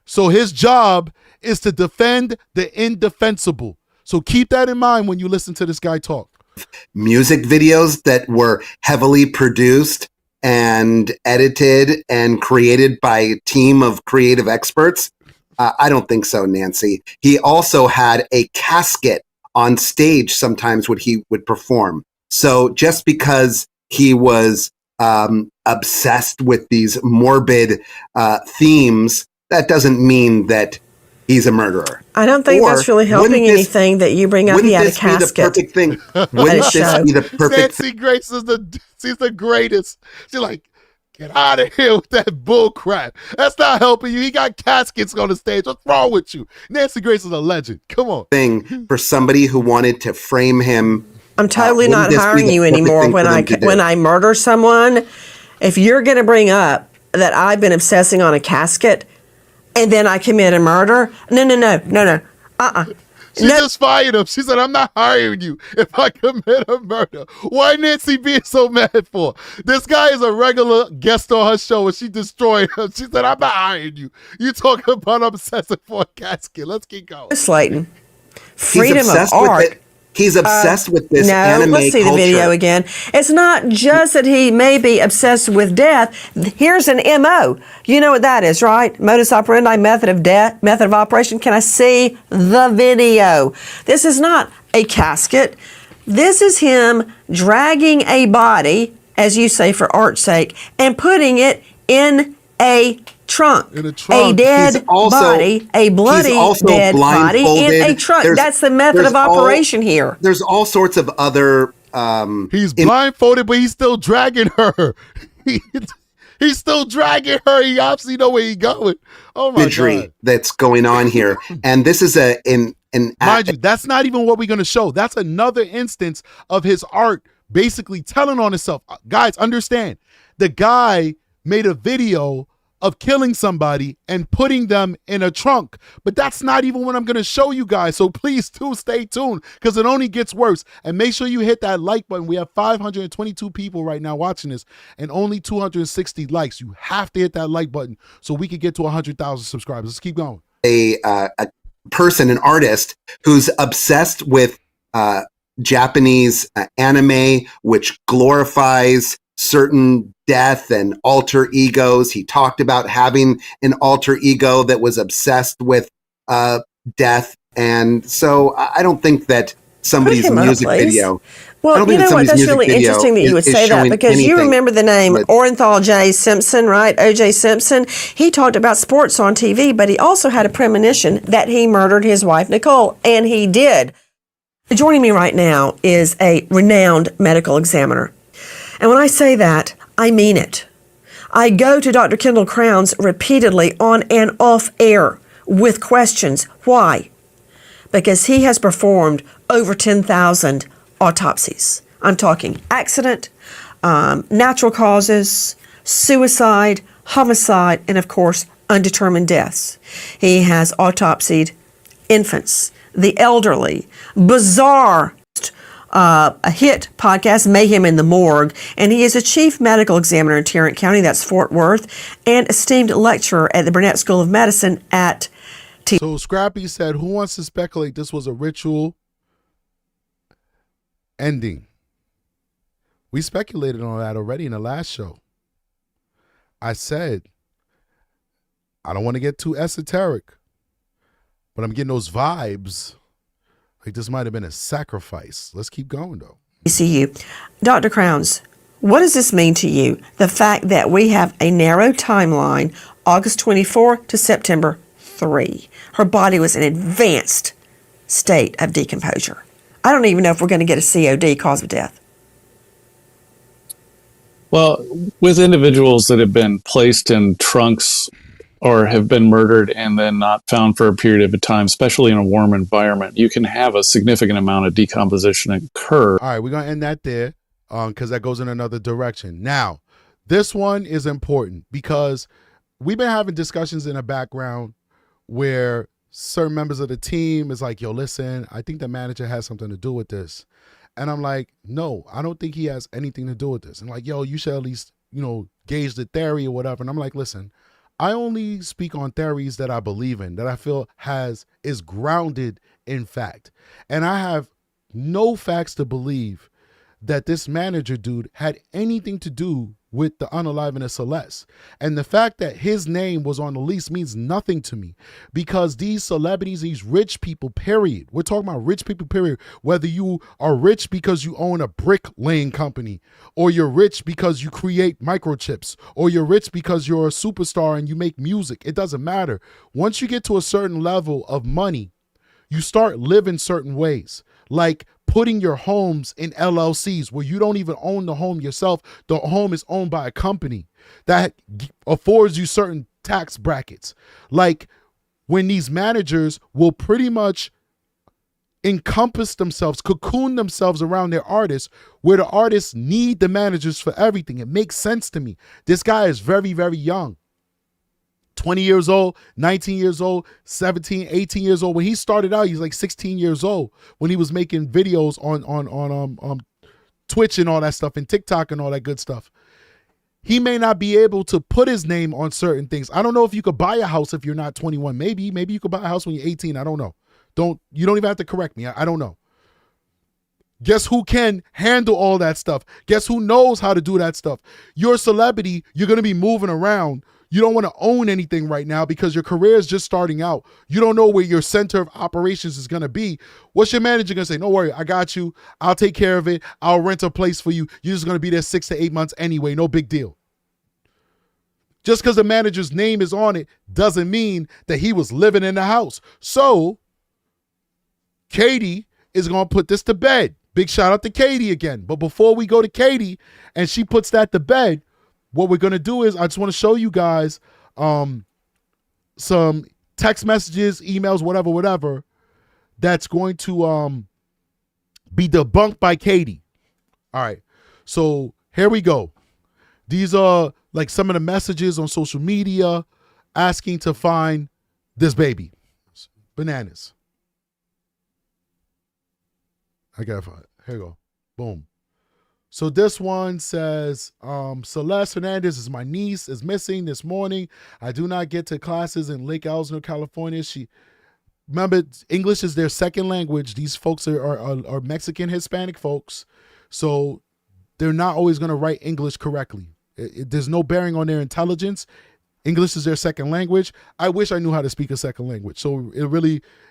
[SPEAKER 2] So his job is to defend the indefensible. So keep that in mind when you listen to this guy talk.
[SPEAKER 9] Music videos that were heavily produced and edited and created by a team of creative experts? I don't think so, Nancy. He also had a casket on stage sometimes when he would perform. So just because he was obsessed with these morbid themes, that doesn't mean that he's a murderer.
[SPEAKER 7] I don't think that's really helping anything that you bring up. He had a casket.
[SPEAKER 9] Wouldn't this be the perfect thing? Wouldn't this be the perfect
[SPEAKER 2] Nancy Grace she's the greatest. She's like, get out of here with that bull crap. That's not helping you. He got caskets on the stage. What's wrong with you? Nancy Grace is a legend. Come on.
[SPEAKER 9] Thing for somebody who wanted to frame him.
[SPEAKER 7] I'm totally not hiring you anymore when I murder someone. If you're going to bring up that I've been obsessing on a casket and then I commit a murder, no.
[SPEAKER 2] She just fired him. She said, I'm not hiring you if I commit a murder. Why Nancy being so mad for? This guy is a regular guest on her show and she destroyed him. She said, I'm not hiring you. You talking about obsessing for a casket. Let's keep going.
[SPEAKER 7] Slayton. Freedom of art.
[SPEAKER 9] He's obsessed with this anime
[SPEAKER 7] let's see
[SPEAKER 9] culture.
[SPEAKER 7] The video again. It's not just that he may be obsessed with death. Here's an MO. You know what that is, right? Modus operandi, method of operation. Can I see the video? This is not a casket. This is him dragging a body, as you say, for art's sake, and putting it in a trunk. A dead body, a bloody dead body in a trunk. That's the method of operation here.
[SPEAKER 9] There's all sorts of other...
[SPEAKER 2] he's blindfolded, but he's still dragging her. He's still dragging her. He obviously know where he's going. Oh my God.
[SPEAKER 9] That's going on here. And this is mind
[SPEAKER 2] you, that's not even what we're going to show. That's another instance of his art basically telling on himself. Guys, understand. The guy made a video of killing somebody and putting them in a trunk. But that's not even what I'm going to show you guys. So please do stay tuned because it only gets worse. And make sure you hit that like button. We have 522 people right now watching this and only 260 likes. You have to hit that like button so we can get to 100,000 subscribers. Let's keep going.
[SPEAKER 9] A person, an artist who's obsessed with Japanese anime, which glorifies certain death and alter egos. He talked about having an alter ego that was obsessed with death. And so I don't think that somebody's music video...
[SPEAKER 7] Well, you know what? That's really interesting that you would say that because you remember the name Orenthal J. Simpson, right? O.J. Simpson. He talked about sports on TV, but he also had a premonition that he murdered his wife, Nicole, and he did. Joining me right now is a renowned medical examiner. And when I say that, I mean it. I go to Dr. Kendall Crowns repeatedly on and off air with questions. Why? Because he has performed over 10,000 autopsies. I'm talking accident, natural causes, suicide, homicide, and of course, undetermined deaths. He has autopsied infants, the elderly, bizarre, a hit podcast, Mayhem in the Morgue, and he is a chief medical examiner in Tarrant County, that's Fort Worth, and esteemed lecturer at the Burnett School of Medicine at
[SPEAKER 2] So Scrappy said, who wants to speculate this was a ritual ending? We speculated on that already in the last show. I said, I don't want to get too esoteric, but I'm getting those vibes like this might have been a sacrifice. Let's keep going, though.
[SPEAKER 7] ECU. Dr. Crowns, what does this mean to you? The fact that we have a narrow timeline, August 24 to September 3. Her body was in advanced state of decomposure. I don't even know if we're going to get a COD, cause of death.
[SPEAKER 8] Well, with individuals that have been placed in trunks or have been murdered and then not found for a period of time, especially in a warm environment, you can have a significant amount of decomposition occur.
[SPEAKER 2] All right, we're going to end that there because that goes in another direction. Now, this one is important because we've been having discussions in the background where certain members of the team is like, yo, listen, I think the manager has something to do with this. And I'm like, no, I don't think he has anything to do with this. And like, yo, you should at least, gauge the theory or whatever. And I'm like, listen, I only speak on theories that I believe in, that I feel is grounded in fact. And I have no facts to believe that this manager dude had anything to do with the unaliving of Celeste. And the fact that his name was on the lease means nothing to me because these celebrities, these rich people, period. We're talking about rich people, period. Whether you are rich because you own a brick laying company, or you're rich because you create microchips, or you're rich because you're a superstar and you make music. It doesn't matter. Once you get to a certain level of money, you start living certain ways. Like putting your homes in LLCs where you don't even own the home yourself. The home is owned by a company that affords you certain tax brackets. Like when these managers will pretty much encompass themselves, cocoon themselves around their artists, where the artists need the managers for everything. It makes sense to me. This guy is very, very young. 20 years old, 19 years old, 17, 18 years old. When he started out, he's like 16 years old when he was making videos on Twitch and all that stuff and TikTok and all that good stuff. He may not be able to put his name on certain things. I don't know if you could buy a house if you're not 21. Maybe you could buy a house when you're 18. I don't know. You don't even have to correct me. I don't know. Guess who can handle all that stuff? Guess who knows how to do that stuff? You're a celebrity. You're going to be moving around. You don't want to own anything right now because your career is just starting out. You don't know where your center of operations is going to be. What's your manager going to say? No worry, I got you. I'll take care of it. I'll rent a place for you. You're just going to be there 6 to 8 months anyway. No big deal. Just because the manager's name is on it doesn't mean that he was living in the house. So Kadi is going to put this to bed. Big shout out to Kadi again. But before we go to Kadi and she puts that to bed, what we're going to do is I just want to show you guys some text messages, emails, whatever, that's going to be debunked by Kadi. All right. So here we go. These are like some of the messages on social media asking to find this baby. Bananas. I got to find it. Here you go. Boom. So this one says, Celeste Hernandez is my niece, is missing this morning. I do not get to classes in Lake Elsinore, California. Remember, English is their second language. These folks are Mexican, Hispanic folks. So they're not always going to write English correctly. There's no bearing on their intelligence. English is their second language. I wish I knew how to speak a second language. So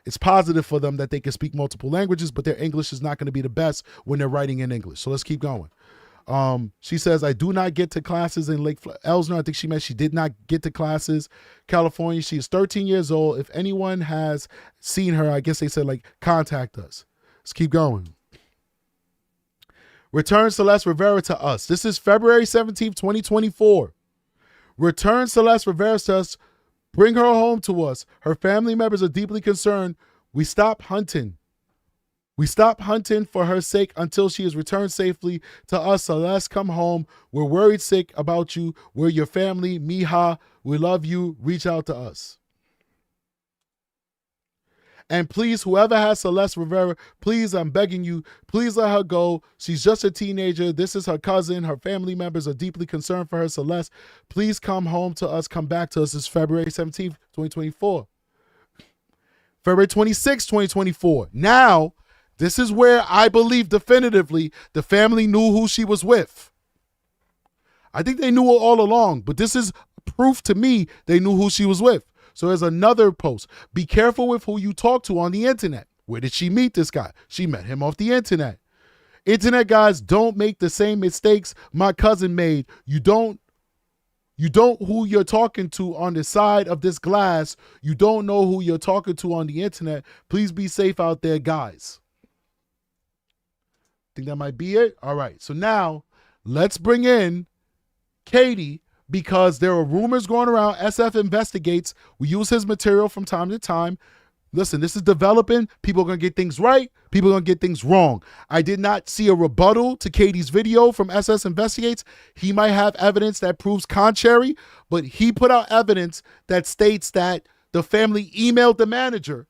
[SPEAKER 2] it's positive for them that they can speak multiple languages, but their English is not going to be the best when they're writing in English. So let's keep going. She says, I do not get to classes in Lake Elsinore. I think she meant she did not get to classes. California. She is 13 years old. If anyone has seen her, I guess they said contact us. Let's keep going. Return Celeste Rivera to us. This is February 17th, 2024. Return Celeste Rivera to us Bring her home to us. Her family members are deeply concerned. We stop hunting. We stop hunting for her sake until she is returned safely to us. Celeste, come home. We're worried sick about you. We're your family. Mija, we love you. Reach out to us. And please, whoever has Celeste Rivera, please, I'm begging you, please let her go. She's just a teenager. This is her cousin. Her family members are deeply concerned for her. Celeste, please come home to us. Come back to us. It's February 17th, 2024. February 26th, 2024. Now, this is where I believe definitively the family knew who she was with. I think they knew it all along, but this is proof to me they knew who she was with. So there's another post. Be careful with who you talk to on the internet. Where did she meet this guy? She met him off the internet. Internet guys, don't make the same mistakes my cousin made. You don't who you're talking to on the side of this glass. You don't know who you're talking to on the internet. Please be safe out there, guys. Think that might be it? All right. So now let's bring in Kadi, because there are rumors going around. SF investigates. We use his material from time to time. Listen, this is developing. People are going to get things right. People are going to get things wrong. I did not see a rebuttal to Kadi's video from SS Investigates. He might have evidence that proves contrary, but he put out evidence that states that the family emailed the manager,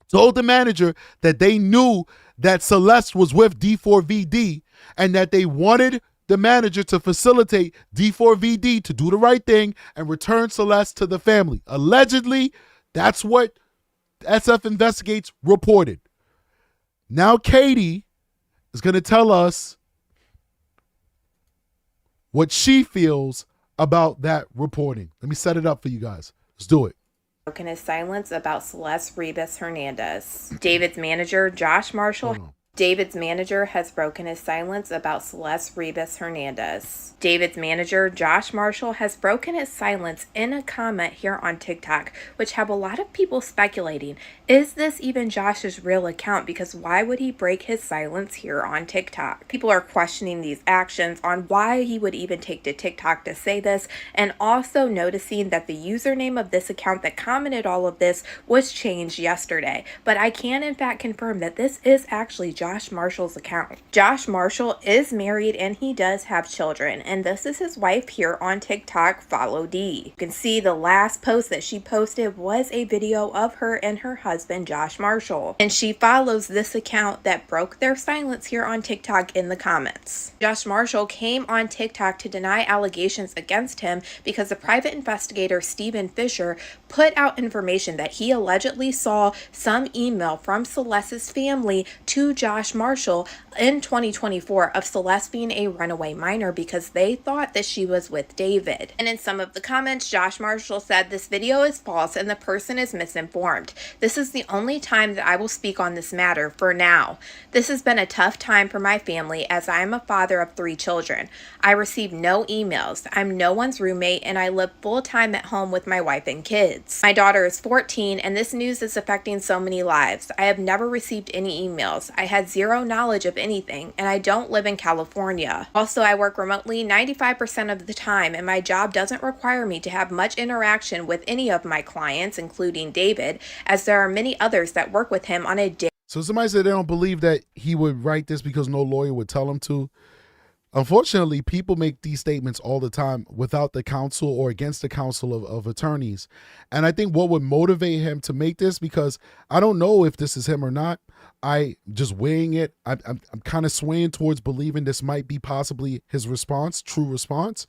[SPEAKER 2] told the manager that they knew that Celeste was with D4VD and that they wanted the manager to facilitate D4VD to do the right thing and return Celeste to the family. Allegedly, that's what SF Investigates reported. Now Kadi is going to tell us what she feels about that reporting. Let me set it up for you guys. Let's do it.
[SPEAKER 10] Broken his silence about Celeste Rivas Hernandez. David's manager, Josh Marshall. David's manager has broken his silence about Celeste Rivas Hernandez. David's manager, Josh Marshall, has broken his silence in a comment here on TikTok, which have a lot of people speculating, is this even Josh's real account? Because why would he break his silence here on TikTok? People are questioning these actions on why he would even take to TikTok to say this, and also noticing that the username of this account that commented all of this was changed yesterday. But I can in fact confirm that this is actually Josh Marshall's account. Josh Marshall is married and he does have children, and this is his wife here on TikTok, Follow D. You can see the last post that she posted was a video of her and her husband, Josh Marshall, and she follows this account that broke their silence here on TikTok in the comments. Josh Marshall came on TikTok to deny allegations against him because the private investigator Stephen Fisher put out information that he allegedly saw some email from Celeste's family to Josh Marshall in 2024 of Celeste being a runaway minor because they thought that she was with David. And in some of the comments, Josh Marshall said this video is false and the person is misinformed. This is the only time that I will speak on this matter for now. This has been a tough time for my family as I am a father of 3 children. I receive no emails. I'm no one's roommate and I live full-time at home with my wife and kids. My daughter is 14 and this news is affecting so many lives. I have never received any emails. I had zero knowledge of anything and I don't live in California. Also, I work remotely 95% of the time and my job doesn't require me to have much interaction with any of my clients, including David, as there are many others that work with him on a day.
[SPEAKER 2] So somebody said they don't believe that he would write this because no lawyer would tell him to. Unfortunately, people make these statements all the time without the counsel or against the counsel of attorneys. And I think what would motivate him to make this, because I don't know if this is him or not, I just weighing it, I'm kind of swaying towards believing this might be possibly his response, true response.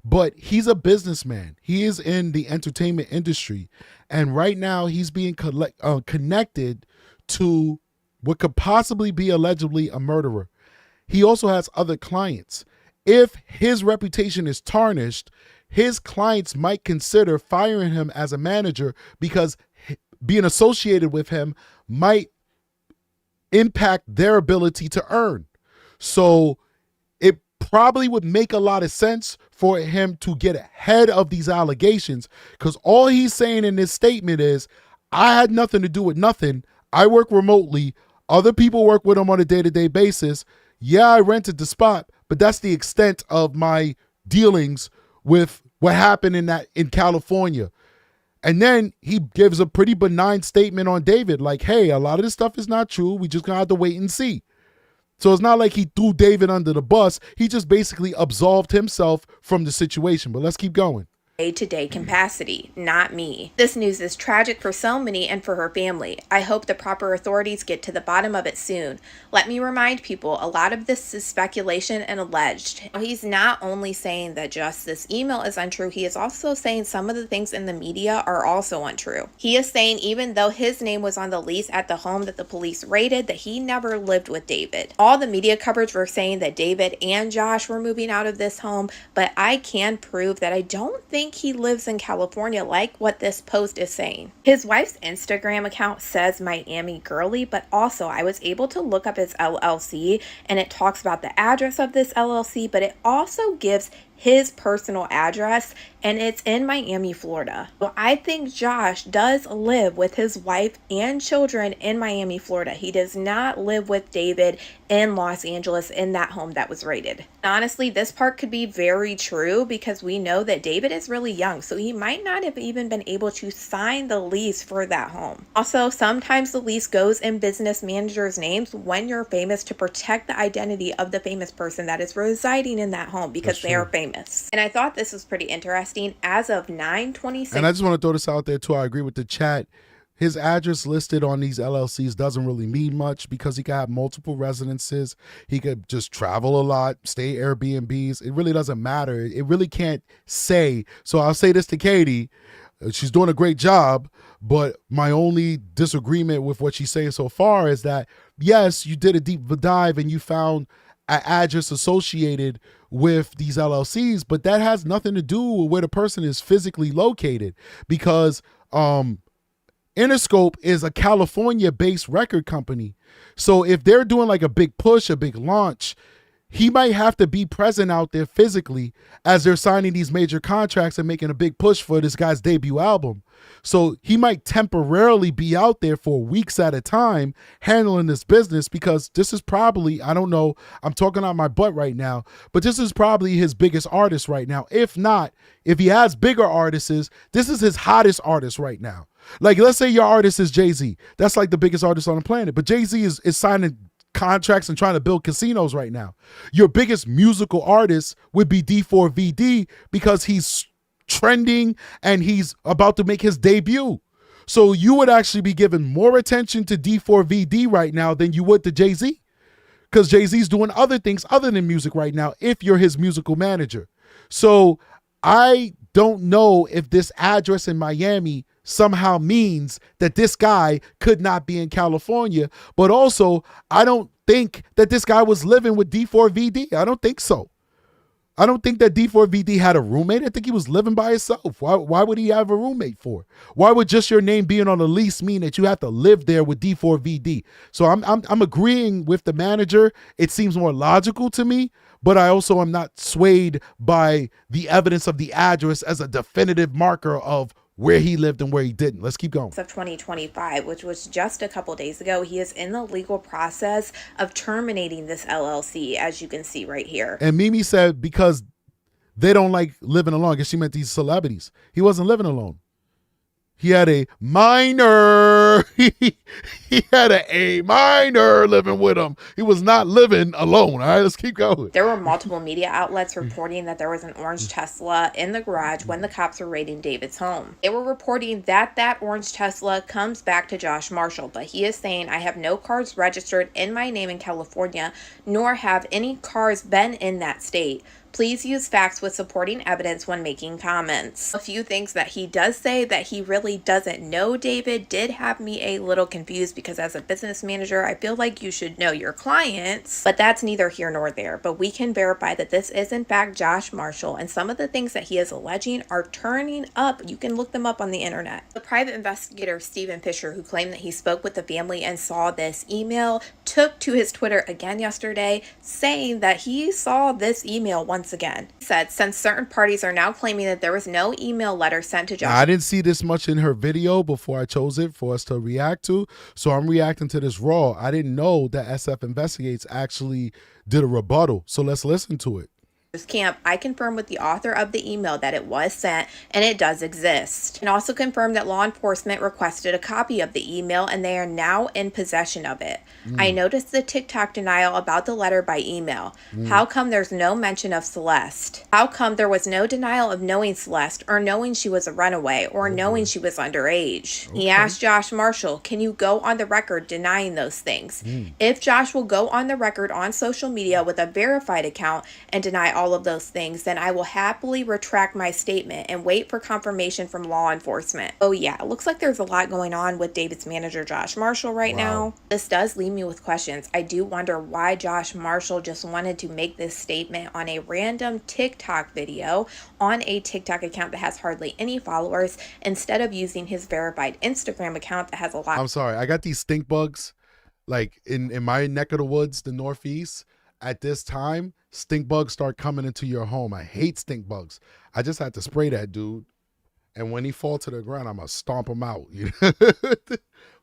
[SPEAKER 2] But he's a businessman. He is in the entertainment industry. And right now he's being connected to what could possibly be allegedly a murderer. He also has other clients. If his reputation is tarnished, his clients might consider firing him as a manager because being associated with him might impact their ability to earn. So it probably would make a lot of sense for him to get ahead of these allegations, because all he's saying in this statement is, I had nothing to do with nothing. I work remotely. Other people work with him on a day-to-day basis. Yeah, I rented the spot, but that's the extent of my dealings with what happened in California. And then he gives a pretty benign statement on David, like, hey, a lot of this stuff is not true. We just gonna have to wait and see. So it's not like he threw David under the bus. He just basically absolved himself from the situation. But let's keep going.
[SPEAKER 10] Day-to-day capacity, not me. This news is tragic for so many and for her family. I hope the proper authorities get to the bottom of it soon. Let me remind people, a lot of this is speculation and alleged. He's not only saying that just this email is untrue, he is also saying some of the things in the media are also untrue. He is saying even though his name was on the lease at the home that the police raided, that he never lived with David. All the media coverage were saying that David and Josh were moving out of this home, but I can prove that I don't think he lives in California like what this post is saying. His wife's Instagram account says Miami Girly, but also I was able to look up his LLC and it talks about the address of this LLC, but it also gives his personal address, and it's in Miami, Florida. So I think Josh does live with his wife and children in Miami, Florida. He does not live with David in Los Angeles in that home that was raided. Honestly, this part could be very true because we know that David is really young, so he might not have even been able to sign the lease for that home. Also, sometimes the lease goes in business managers' names when you're famous to protect the identity of the famous person that is residing in that home because they are famous. And I thought this was pretty interesting. As of 9/26,
[SPEAKER 2] and I just want to throw this out there too. I agree with the chat. His address listed on these LLCs doesn't really mean much because he could have multiple residences. He could just travel a lot, stay Airbnbs. It really doesn't matter. It really can't say. So I'll say this to Katie. She's doing a great job, but my only disagreement with what she's saying so far is that, yes, you did a deep dive and you found an address associated with these LLCs, but that has nothing to do with where the person is physically located because Interscope is a California-based record company. So if they're doing like a big push, a big launch, he might have to be present out there physically as they're signing these major contracts and making a big push for this guy's debut album. So he might temporarily be out there for weeks at a time handling this business because this is probably, I don't know, I'm talking out my butt right now, but this is probably his biggest artist right now. If not, if he has bigger artists, this is his hottest artist right now. Like, let's say your artist is Jay-Z. That's like the biggest artist on the planet. But Jay-Z is signing contracts and trying to build casinos right now. Your biggest musical artist would be D4VD because he's trending and he's about to make his debut. So you would actually be giving more attention to D4VD right now than you would to Jay-Z because Jay-Z's doing other things other than music right now if you're his musical manager. So I don't know if this address in Miami somehow means that this guy could not be in California, but also I don't think that this guy was living with D4VD. I don't think so. I don't think that D4VD had a roommate. I think he was living by himself. Why would he have a roommate for? Why would just your name being on a lease mean that you have to live there with D4VD? So I'm agreeing with the manager. It seems more logical to me, but I also am not swayed by the evidence of the address as a definitive marker of where he lived and where he didn't. Let's keep going.
[SPEAKER 10] Of 2025, which was just a couple days ago, he is in the legal process of terminating this LLC, as you can see right here.
[SPEAKER 2] And Mimi said because they don't like living alone, because she meant these celebrities. He wasn't living alone. He had a minor. He had a minor living with him. He was not living alone. All right, let's keep going.
[SPEAKER 10] There were multiple media outlets reporting that there was an orange Tesla in the garage when the cops were raiding David's home. They were reporting that that orange Tesla comes back to Josh Marshall, but he is saying, I have no cars registered in my name in California, nor have any cars been in that state. Please use facts with supporting evidence when making comments. A few things that he does say that he really doesn't know David did have me a little confused because as a business manager, I feel like you should know your clients, but that's neither here nor there. But we can verify that this is in fact Josh Marshall, and some of the things that he is alleging are turning up. You can look them up on the internet. The private investigator Stephen Fisher, who claimed that he spoke with the family and saw this email, took to his Twitter again yesterday saying that he saw this email once again. He said, since certain parties are now claiming that there was no email letter sent to Josh.
[SPEAKER 2] Now, I didn't see this much in her video before I chose it for us to react to, so I'm reacting to this raw. I didn't know that SF Investigates actually did a rebuttal, so let's listen to it.
[SPEAKER 10] camp, I confirmed with the author of the email that it was sent and it does exist. And also confirmed that law enforcement requested a copy of the email and they are now in possession of it. I noticed the TikTok denial about the letter by email. How come there's no mention of Celeste? How come there was no denial of knowing Celeste or knowing she was a runaway or knowing she was underage? He asked Josh Marshall, can you go on the record denying those things? If Josh will go on the record on social media with a verified account and deny all of those things, then I will happily retract my statement and wait for confirmation from law enforcement. Oh yeah, it looks like there's a lot going on with David's manager Josh Marshall right now. This does leave me with questions. I do wonder why Josh Marshall just wanted to make this statement on a random TikTok video on a TikTok account that has hardly any followers instead of using his verified Instagram account that has a lot.
[SPEAKER 2] I'm sorry, I got these stink bugs like in my neck of the woods, the Northeast. At this time, stink bugs start coming into your home. I hate stink bugs. I just had to spray that dude. And when he fall to the ground, I'm going to stomp him out.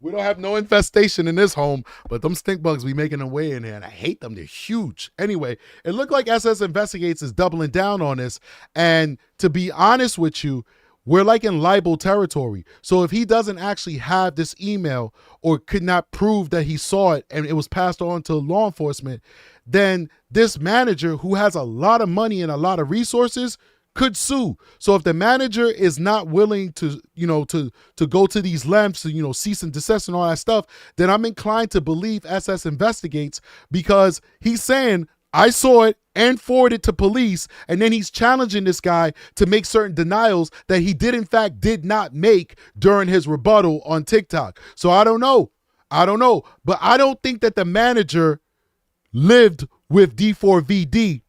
[SPEAKER 2] We don't have no infestation in this home, but them stink bugs be making their way in here, and I hate them. They're huge. Anyway, it looked like SS Investigates is doubling down on this. And to be honest with you, we're like in libel territory. So if he doesn't actually have this email or could not prove that he saw it and it was passed on to law enforcement, then this manager who has a lot of money and a lot of resources could sue. So if the manager is not willing to, to go to these lengths, to, cease and desist and all that stuff, then I'm inclined to believe SS Investigates, because he's saying, I saw it and forwarded it to police, and then he's challenging this guy to make certain denials that he did not make during his rebuttal on TikTok. So I don't know, but I don't think that the manager lived with D4VD.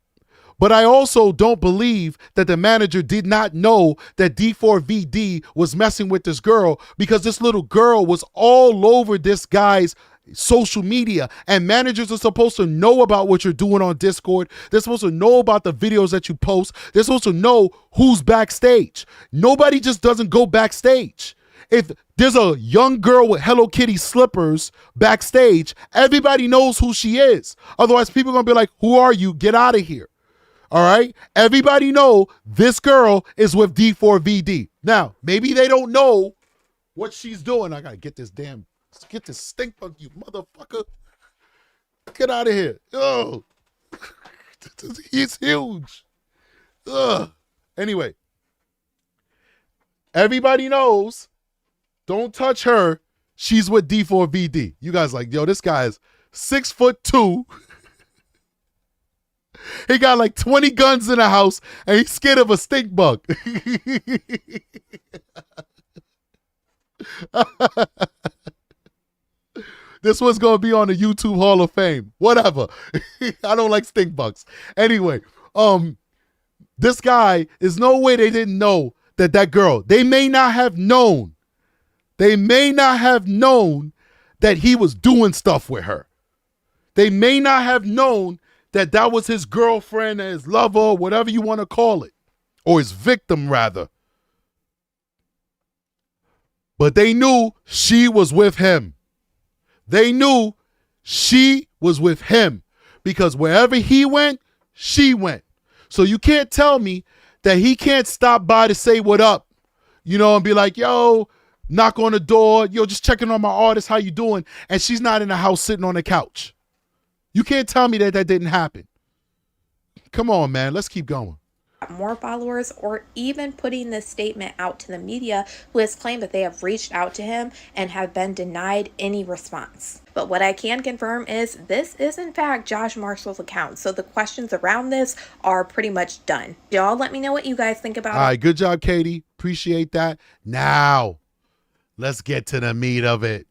[SPEAKER 2] But I also don't believe that the manager did not know that D4VD was messing with this girl, because this little girl was all over this guy's social media, and managers are supposed to know about what you're doing on Discord. They're supposed to know about the videos that you post. They're supposed to know who's backstage. Nobody just doesn't go backstage. If there's a young girl with Hello Kitty slippers backstage, everybody knows who she is. Otherwise, people are going to be like, who are you? Get out of here. All right? Everybody know this girl is with D4VD. Now, maybe they don't know what she's doing. I got to get this stink bug, you motherfucker. Get out of here. Oh, he's huge. Ugh. Anyway, everybody knows, don't touch her. She's with D4VD. You guys like, yo, this guy is 6'2". He got like 20 guns in the house, and he's scared of a stink bug. This one's going to be on the YouTube Hall of Fame. Whatever. I don't like stink bugs. Anyway, this guy, there's no way they didn't know that girl, they may not have known that he was doing stuff with her. They may not have known that was his girlfriend, or his lover, whatever you want to call it, or his victim rather. But they knew she was with him. They knew she was with him, because wherever he went, she went. So you can't tell me that he can't stop by to say what up, and be like, yo, knock on the door, yo, just checking on my artist, how you doing? And she's not in the house sitting on the couch. You can't tell me that didn't happen. Come on, man. Let's keep going.
[SPEAKER 10] More followers, or even putting this statement out to the media, who has claimed that they have reached out to him and have been denied any response. But what I can confirm is this is in fact Josh Marshall's account. So the questions around this are pretty much done. Y'all let me know what you guys think about it.
[SPEAKER 2] All right, good job, Katie. Appreciate that. Now, let's get to the meat of it.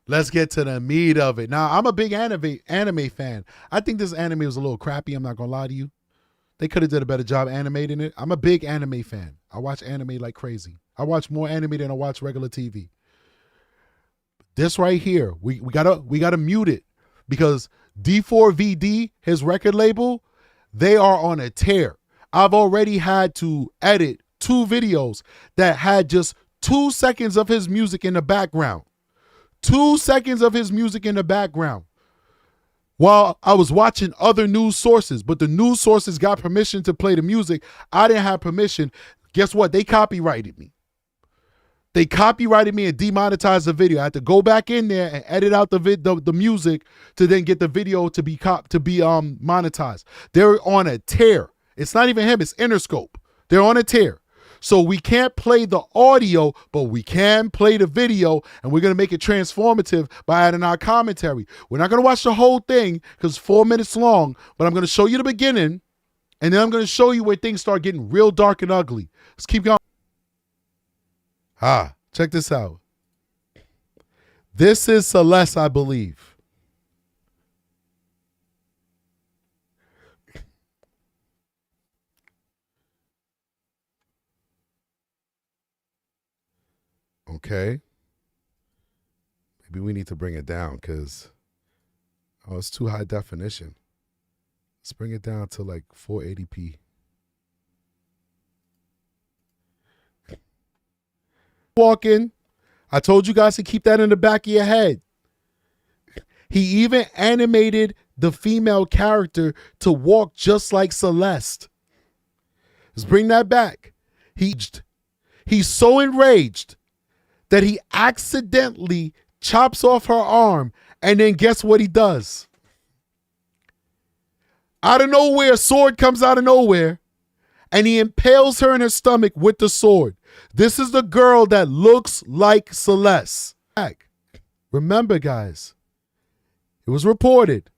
[SPEAKER 2] Now, I'm a big anime fan. I think this anime was a little crappy. I'm not going to lie to you. They could have did a better job animating it. I'm a big anime fan. I watch anime like crazy. I watch more anime than I watch regular TV. This right here, we gotta mute it, because D4VD, his record label, they are on a tear. I've already had to edit 2 videos that had just 2 seconds of his music in the background. 2 seconds of his music in the background. while I was watching other news sources, but the news sources got permission to play the music. I didn't have permission. Guess what? They copyrighted me. They copyrighted me and demonetized the video. I had to go back in there and edit out the music to then get the video to be monetized. They're on a tear. It's not even him, it's Interscope. They're on a tear. So we can't play the audio, but we can play the video, and we're gonna make it transformative by adding our commentary. We're not gonna watch the whole thing because it's 4 minutes long, but I'm gonna show you the beginning, and then I'm gonna show you where things start getting real dark and ugly. Let's keep going. Check this out. This is Celeste, I believe. Okay. Maybe we need to bring it down because, it's too high definition. Let's bring it down to like 480p. Walking. I told you guys to keep that in the back of your head. He even animated the female character to walk just like Celeste. Let's bring that back. He's so enraged that he accidentally chops off her arm, and then guess what he does? Out of nowhere, a sword comes out of nowhere, and he impales her in her stomach with the sword. This is the girl that looks like Celeste. Remember, guys, it was reported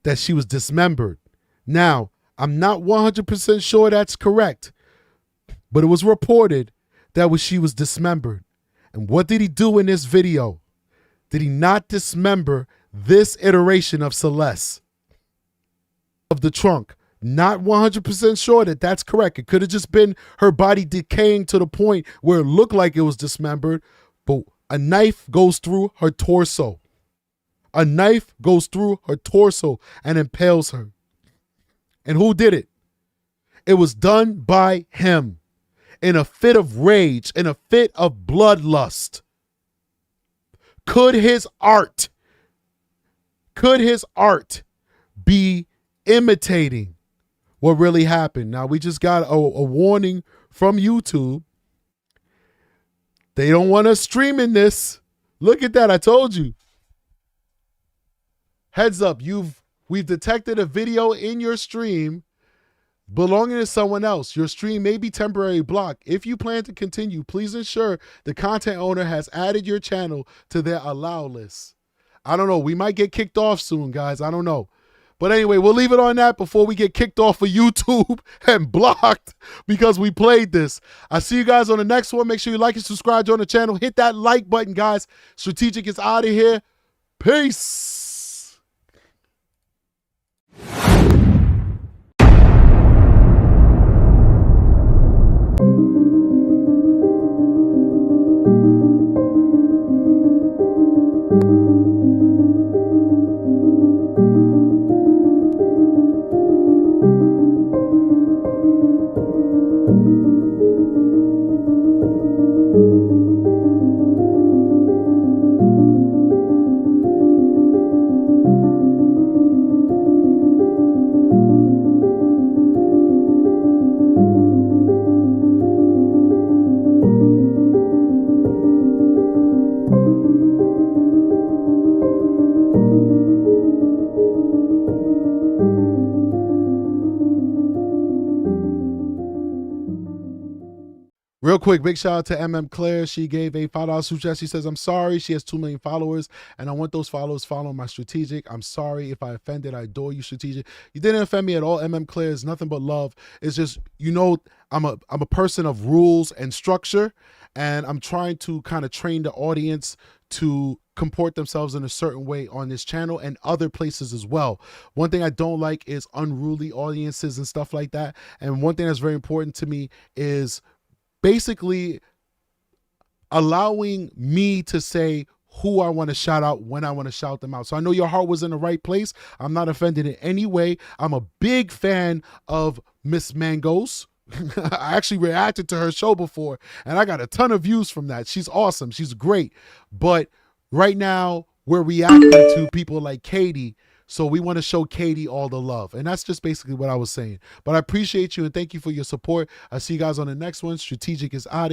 [SPEAKER 2] that she was dismembered. Now, I'm not 100% sure that's correct, but it was reported that she was dismembered. And what did he do in this video? Did he not dismember this iteration of Celeste? Of the trunk. Not 100% sure that that's correct. It could have just been her body decaying to the point where it looked like it was dismembered, but a knife goes through her torso. A knife goes through her torso and impales her. And who did it? It was done by him in a fit of rage, in a fit of bloodlust. Could his art be imitating what really happened? Now, we just got a warning from YouTube. They don't want us streaming this. Look at that. I told you. Heads up, we've detected a video in your stream belonging to someone else. Your stream may be temporarily blocked. If you plan to continue, please ensure the content owner has added your channel to their allow list. I don't know. We might get kicked off soon, guys. I don't know. But anyway, we'll leave it on that before we get kicked off of YouTube and blocked because we played this. I see you guys on the next one. Make sure you like and subscribe, join the channel. Hit that like button, guys. Strategic is out of here. Peace. Real quick, big shout out to MM Claire. She gave a $5 super chat. She says, I'm sorry. She has 2 million followers, and I want those followers following my Strategic. I'm sorry if I offended. I adore you, Strategic. You didn't offend me at all, MM Claire. It's nothing but love. It's just, I'm a person of rules and structure, and I'm trying to kind of train the audience to comport themselves in a certain way on this channel and other places as well. One thing I don't like is unruly audiences and stuff like that. And one thing that's very important to me is basically allowing me to say who I want to shout out when I want to shout them out. So I know your heart was in the right place. I'm not offended in any way. I'm a big fan of Miss Mangos. I actually reacted to her show before, and I got a ton of views from that. She's awesome. She's great. But right now, we're reacting to people like Kadi. So we want to show Kadi all the love. And that's just basically what I was saying. But I appreciate you and thank you for your support. I'll see you guys on the next one. Strategic is out.